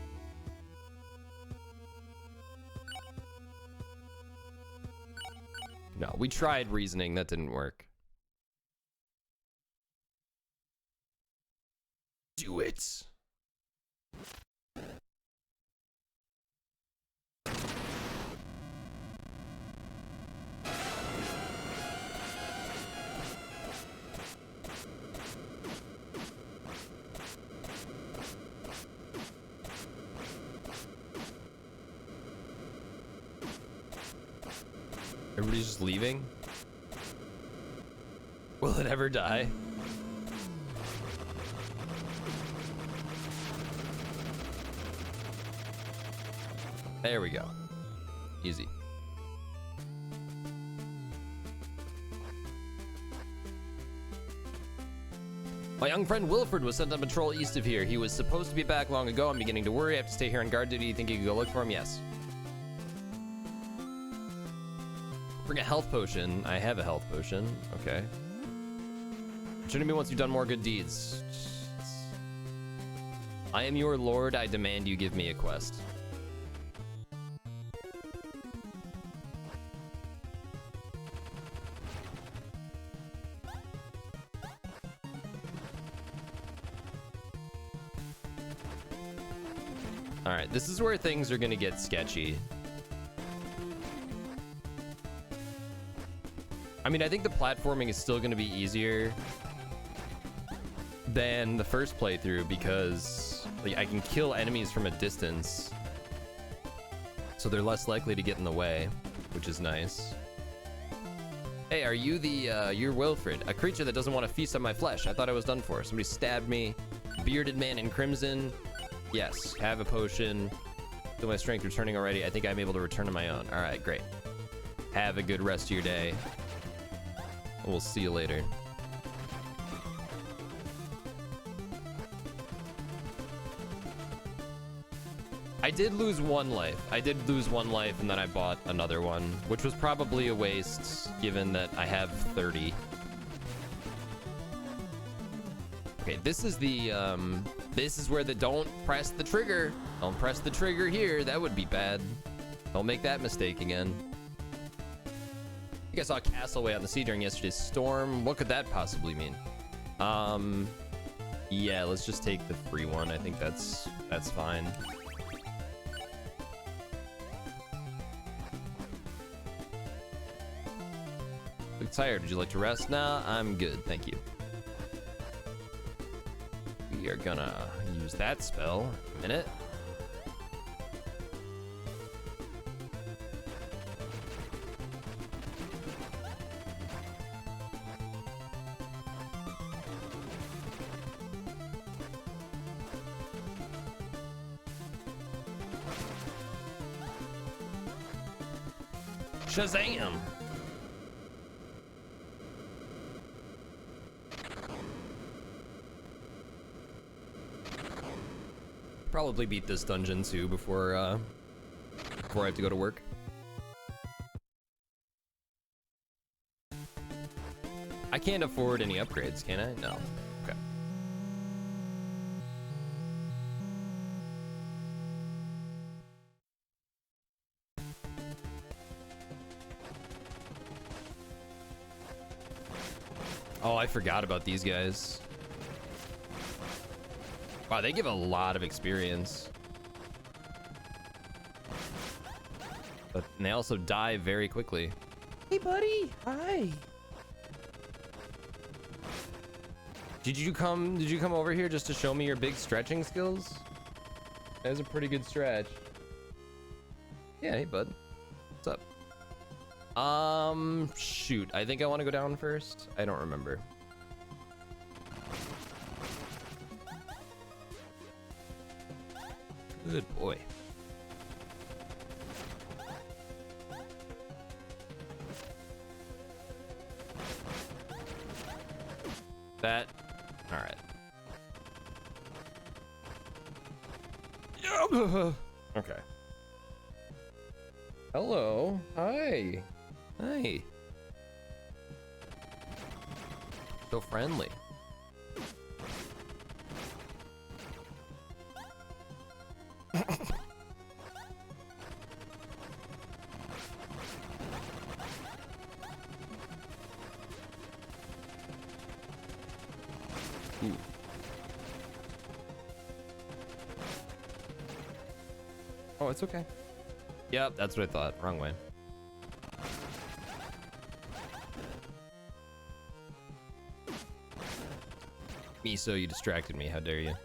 Speaker 1: No, we tried reasoning. That didn't work. Do it. Everybody's just leaving? Will it ever die? There we go. Easy. My young friend Wilfred was sent on patrol east of here. He was supposed to be back long ago. I'm beginning to worry. I have to stay here on guard duty. You think you could go look for him? Yes. Bring a health potion. I have a health potion. Okay. Return to me once you've done more good deeds. I am your lord. I demand you give me a quest. All right, this is where things are gonna get sketchy. I mean, I think the platforming is still gonna be easier than the first playthrough because like I can kill enemies from a distance, so they're less likely to get in the way, which is nice. Hey, are you you're Wilfred, a creature that doesn't want to feast on my flesh? I thought I was done for. Somebody stabbed me. Bearded man in crimson. Yes, have a potion. Feel my strength returning already. I think I'm able to return to my own. All right, great. Have a good rest of your day. We'll see you later. I did lose one life. And then I bought another one, which was probably a waste given that I have 30. Okay, this is where the don't press the trigger. Don't press the trigger here. That would be bad. Don't make that mistake again. I think I saw a castle way out in the sea during yesterday's storm. What could that possibly mean? Yeah, let's just take the free one. I think that's fine. Look tired. Would you like to rest? Nah, I'm good. Thank you. We are gonna use that spell in a minute. Shazam! Probably beat this dungeon too before I have to go to work. I can't afford any upgrades, can I? No. Okay. Oh, I forgot about these guys. Wow, they give a lot of experience. But they also die very quickly. Hey, buddy. Hi. Did you come over here just to show me your big stretching skills? That was a pretty good stretch. Yeah, hey, bud. What's up? Shoot. I think I want to go down first. I don't remember. Good boy. That. All right. Okay. Hello. Hi. Hi. So friendly. Oh, it's okay. Yep, that's what I thought. Wrong way. Miso, you distracted me. How dare you?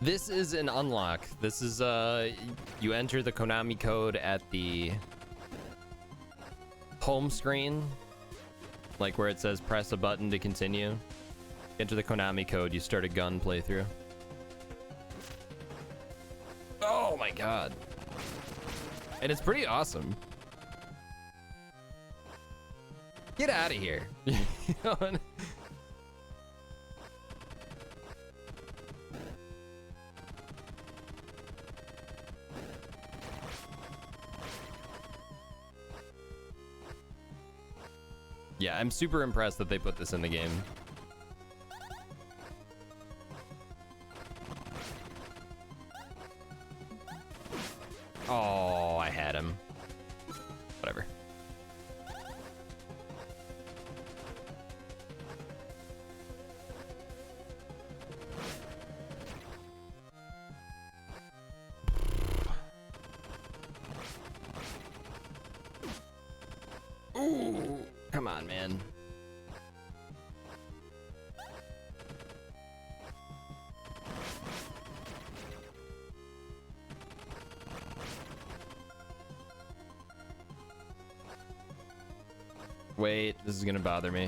Speaker 1: This is an unlock. This is you enter the Konami code at the home screen, like where it says press a button to continue. Enter the Konami code, you start a gun playthrough. Oh my god. And it's pretty awesome. Get out of here. Yeah, I'm super impressed that they put this in the game. Oh, I had him. Whatever. Ooh, come on, man. Wait, this is gonna bother me.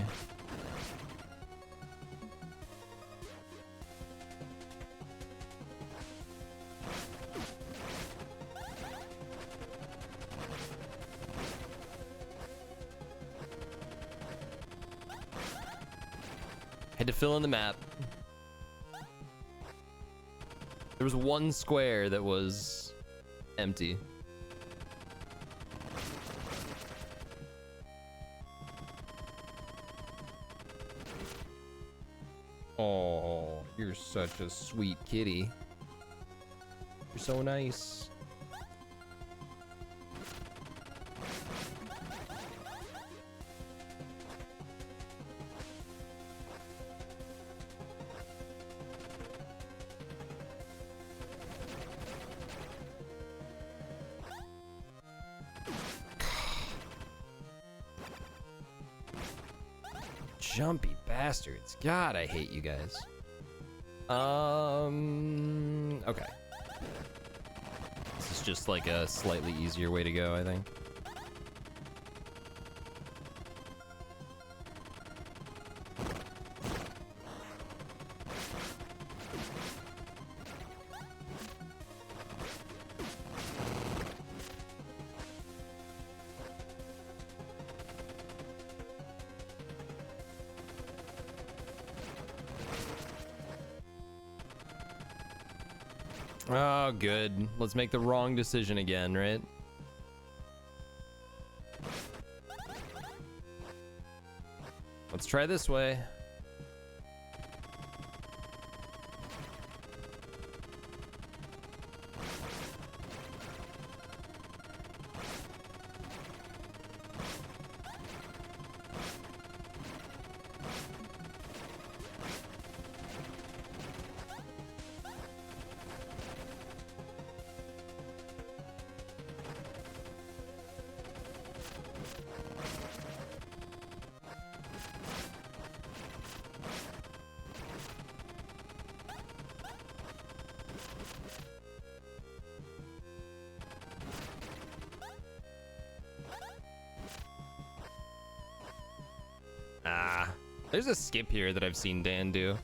Speaker 1: Had to fill in the map. There was one square that was empty. Oh, you're such a sweet kitty. You're so nice. Jumpy bastards. God, I hate you guys. Okay. This is just like a slightly easier way to go, I think. Oh, good. Let's make the wrong decision again, right? Let's try this way. Ah, there's a skip here that I've seen Dan do.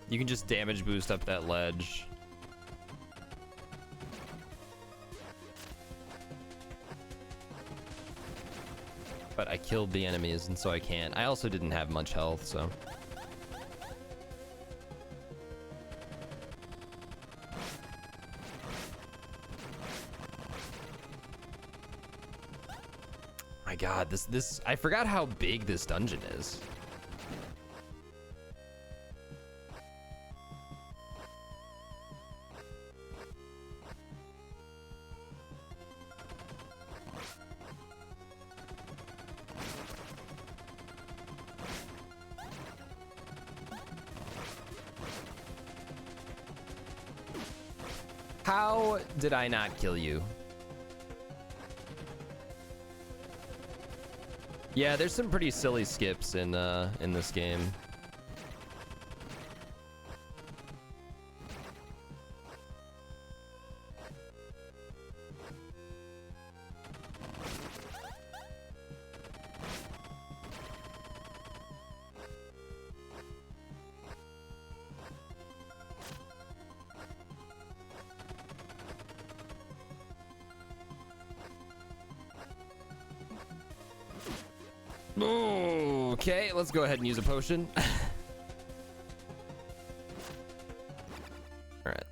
Speaker 1: You can just damage boost up that ledge. But I killed the enemies, and so I can't. I also didn't have much health, so. My God, this I forgot how big this dungeon is. How did I not kill you? Yeah, there's some pretty silly skips in this game. Okay, let's go ahead and use a potion. All right.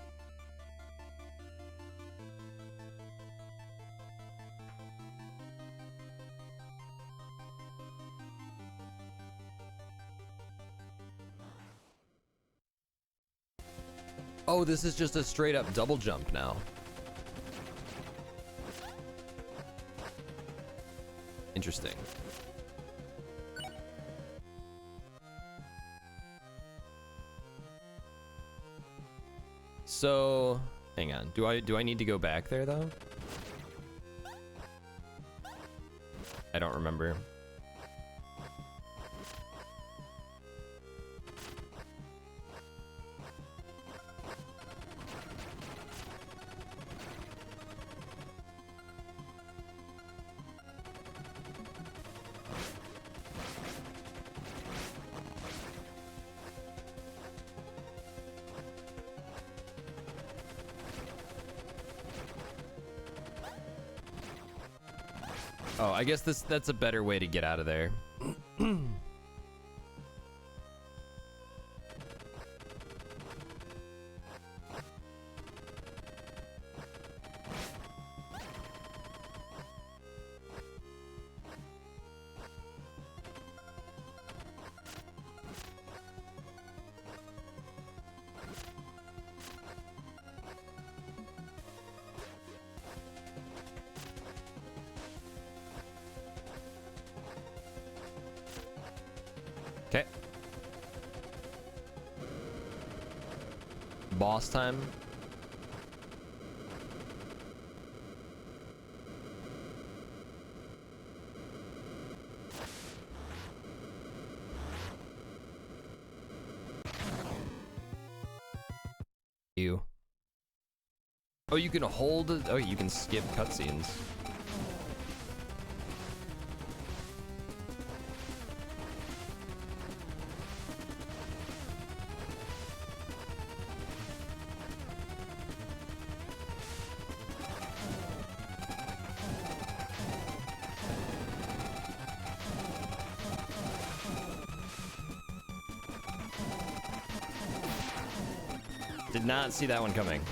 Speaker 1: Oh, this is just a straight up double jump now. Interesting. So, hang on. Do I need to go back there though? I don't remember. Oh, I guess that's a better way to get out of there. Okay. Boss time. You. Oh, you can hold it. Oh, you can skip cutscenes. Did not see that one coming.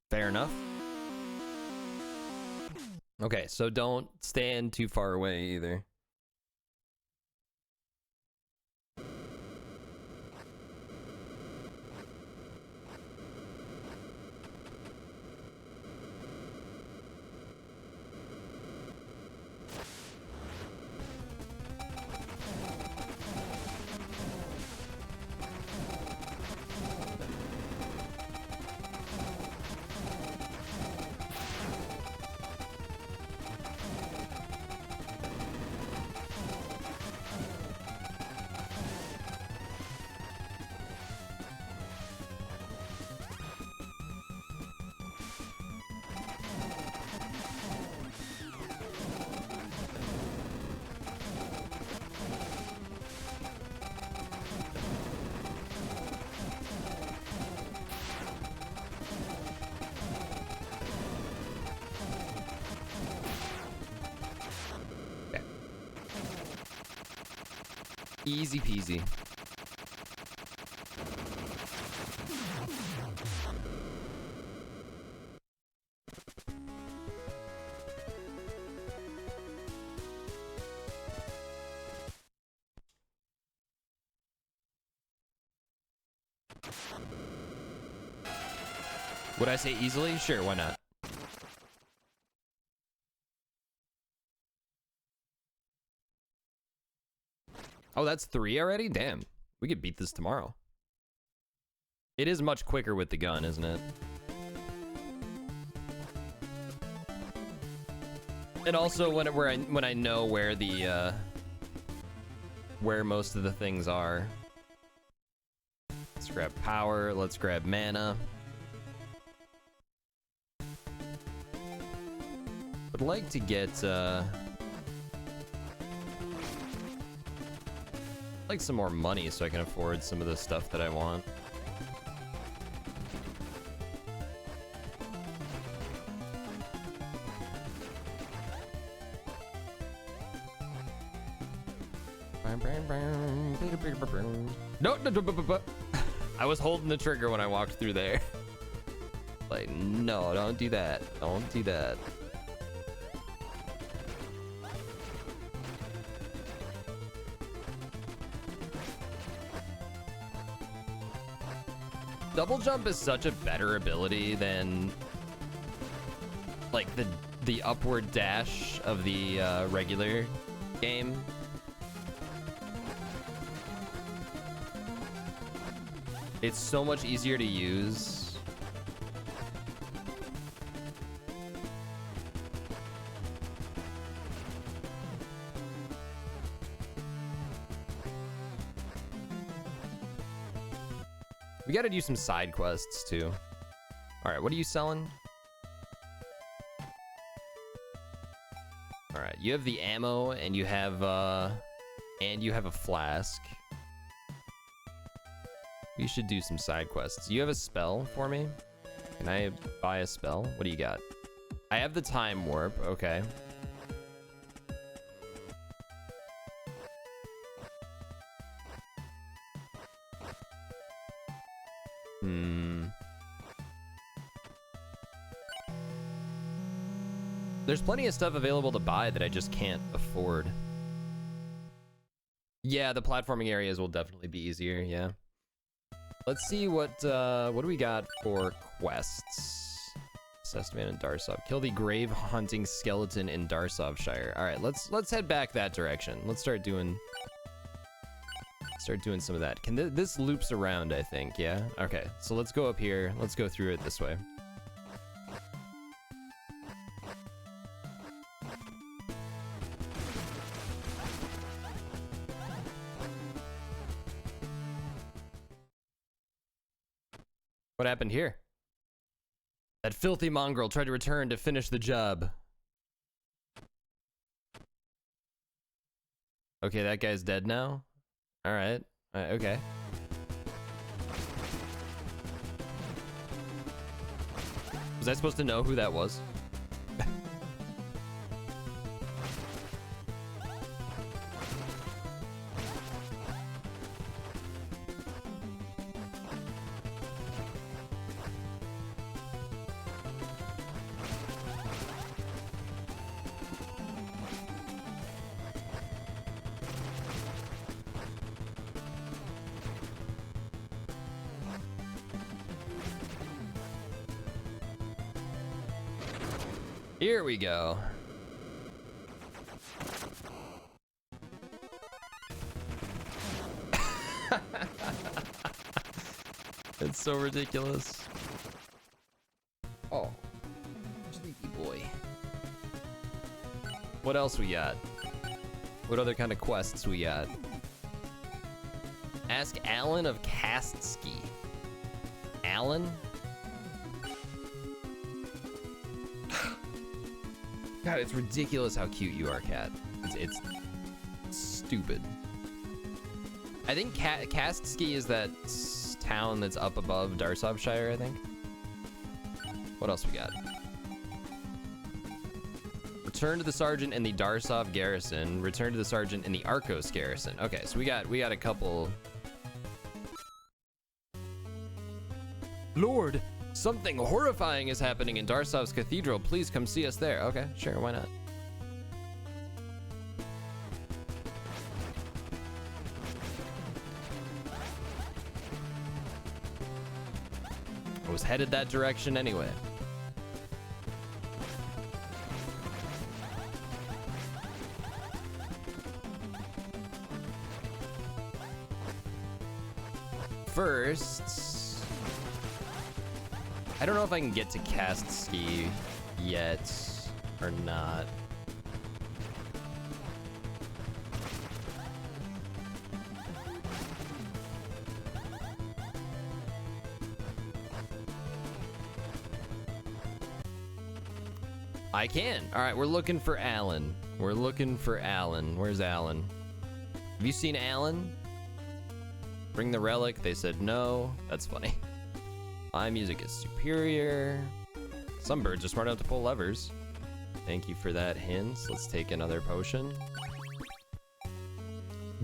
Speaker 1: Fair enough. Okay, so don't stand too far away either. Easy peasy. Would I say easily? Sure, why not? Oh, that's 3 already? Damn. We could beat this tomorrow. It is much quicker with the gun, isn't it? And also when I know where the where most of the things are. Let's grab power, let's grab mana. Would like to get like some more money so I can afford some of the stuff that I want. No, I was holding the trigger when I walked through there. Like, no, don't do that. Don't do that. Double jump is such a better ability than like the upward dash of the regular game. It's so much easier to use. We gotta do some side quests too. All right, what are you selling? All right, you have the ammo and you have a flask. We should do some side quests. You have a spell for me? Can I buy a spell? What do you got? I have the time warp. Okay. There's plenty of stuff available to buy that I just can't afford. Yeah, the platforming areas will definitely be easier, yeah. Let's see what do we got for quests? Sestman and Darsov. Kill the grave hunting skeleton in Darsovshire. All right, let's head back that direction. Let's start doing some of that. Can this loops around, I think, yeah? Okay, so let's go up here. Let's go through it this way. What happened here? That filthy mongrel tried to return to finish the job. Okay, that guy's dead now? Alright. Okay. Was I supposed to know who that was? Here we go. It's so ridiculous. Oh, sleepy boy. What else we got? What other kind of quests we got? Ask Alan of Castski. Alan? God, it's ridiculous how cute you are, Cat. It's stupid. I think Castski is that town that's up above Darsovshire, I think. What else we got? Return to the sergeant in the Darsov garrison. Return to the sergeant in the Arcos garrison. Okay, so we got a couple. Lord, something horrifying is happening in Darsov's cathedral. Please come see us there. Okay, sure, why not? I was headed that direction anyway. First, I don't know if I can get to Castski yet or not. I can. All right, we're looking for Alan. We're looking for Alan. Where's Alan? Have you seen Alan? Bring the relic. They said no. That's funny. My music is superior. Some birds are smart enough to pull levers. Thank you for that hint. Let's take another potion.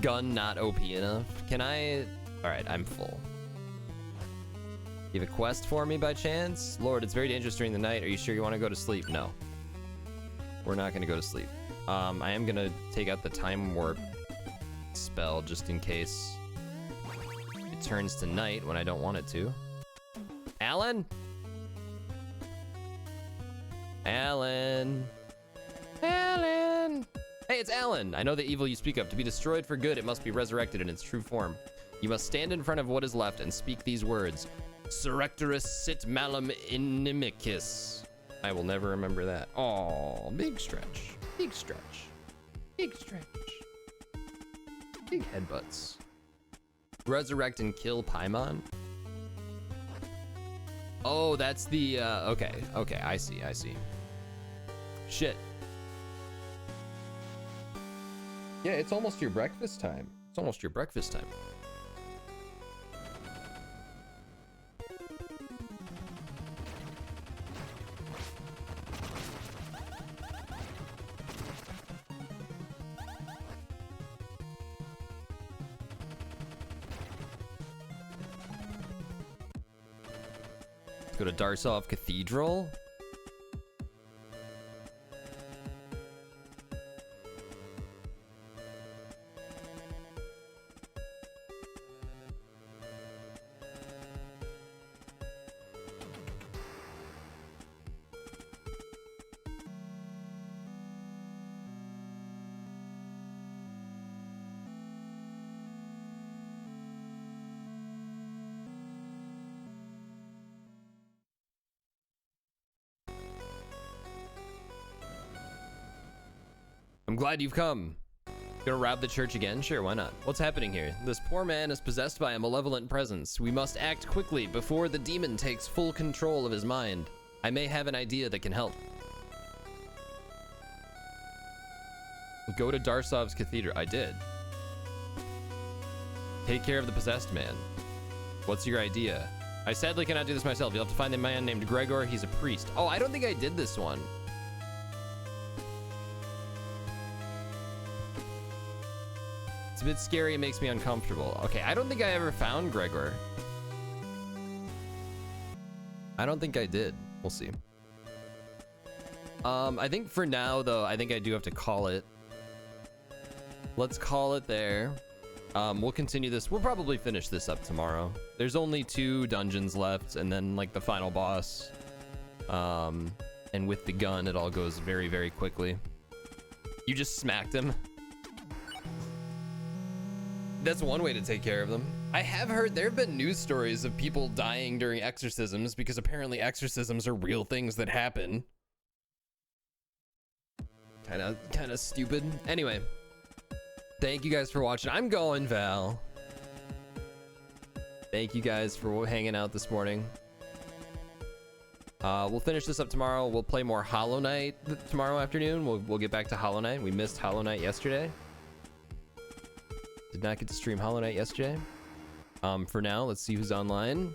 Speaker 1: Gun not OP enough. Can I? All right, I'm full. You have a quest for me by chance? Lord, it's very dangerous during the night. Are you sure you want to go to sleep? No. We're not going to go to sleep. I am going to take out the time warp spell just in case it turns to night when I don't want it to. Alan? Alan? Alan? Hey, it's Alan! I know the evil you speak of. To be destroyed for good, it must be resurrected in its true form. You must stand in front of what is left and speak these words. Surrectorus sit malum inimicis. I will never remember that. Oh, big stretch. Big stretch. Big stretch. Big headbutts. Resurrect and kill Paimon? Oh, that's the, okay, I see. Shit. Yeah, it's almost your breakfast time. Go to Darsov Cathedral. I'm glad you've come. Gonna rob the church again? Sure, why not? What's happening here? This poor man is possessed by a malevolent presence. We must act quickly before the demon takes full control of his mind. I may have an idea that can help. Go to Darsov's Cathedral. I did. Take care of the possessed man. What's your idea? I sadly cannot do this myself. You'll have to find a man named Gregor. He's a priest. Oh, I don't think I did this one. It's a bit scary. It makes me uncomfortable. Okay, I don't think I ever found Gregor. I don't think I did. We'll see. I think for now, though, I think I do have to call it. Let's call it there. We'll continue this. We'll probably finish this up tomorrow. There's only 2 dungeons left, and then, like, the final boss. And with the gun, it all goes very, very quickly. You just smacked him. That's one way to take care of them. I have heard there have been news stories of people dying during exorcisms because apparently exorcisms are real things that happen. Kind of stupid. Anyway, thank you guys for watching. I'm going, Val. Thank you guys for hanging out this morning. We'll finish this up tomorrow. We'll play more Hollow Knight tomorrow afternoon. We'll get back to Hollow Knight. We missed Hollow Knight yesterday. Did not get to stream Hollow Knight yesterday. For now, let's see who's online.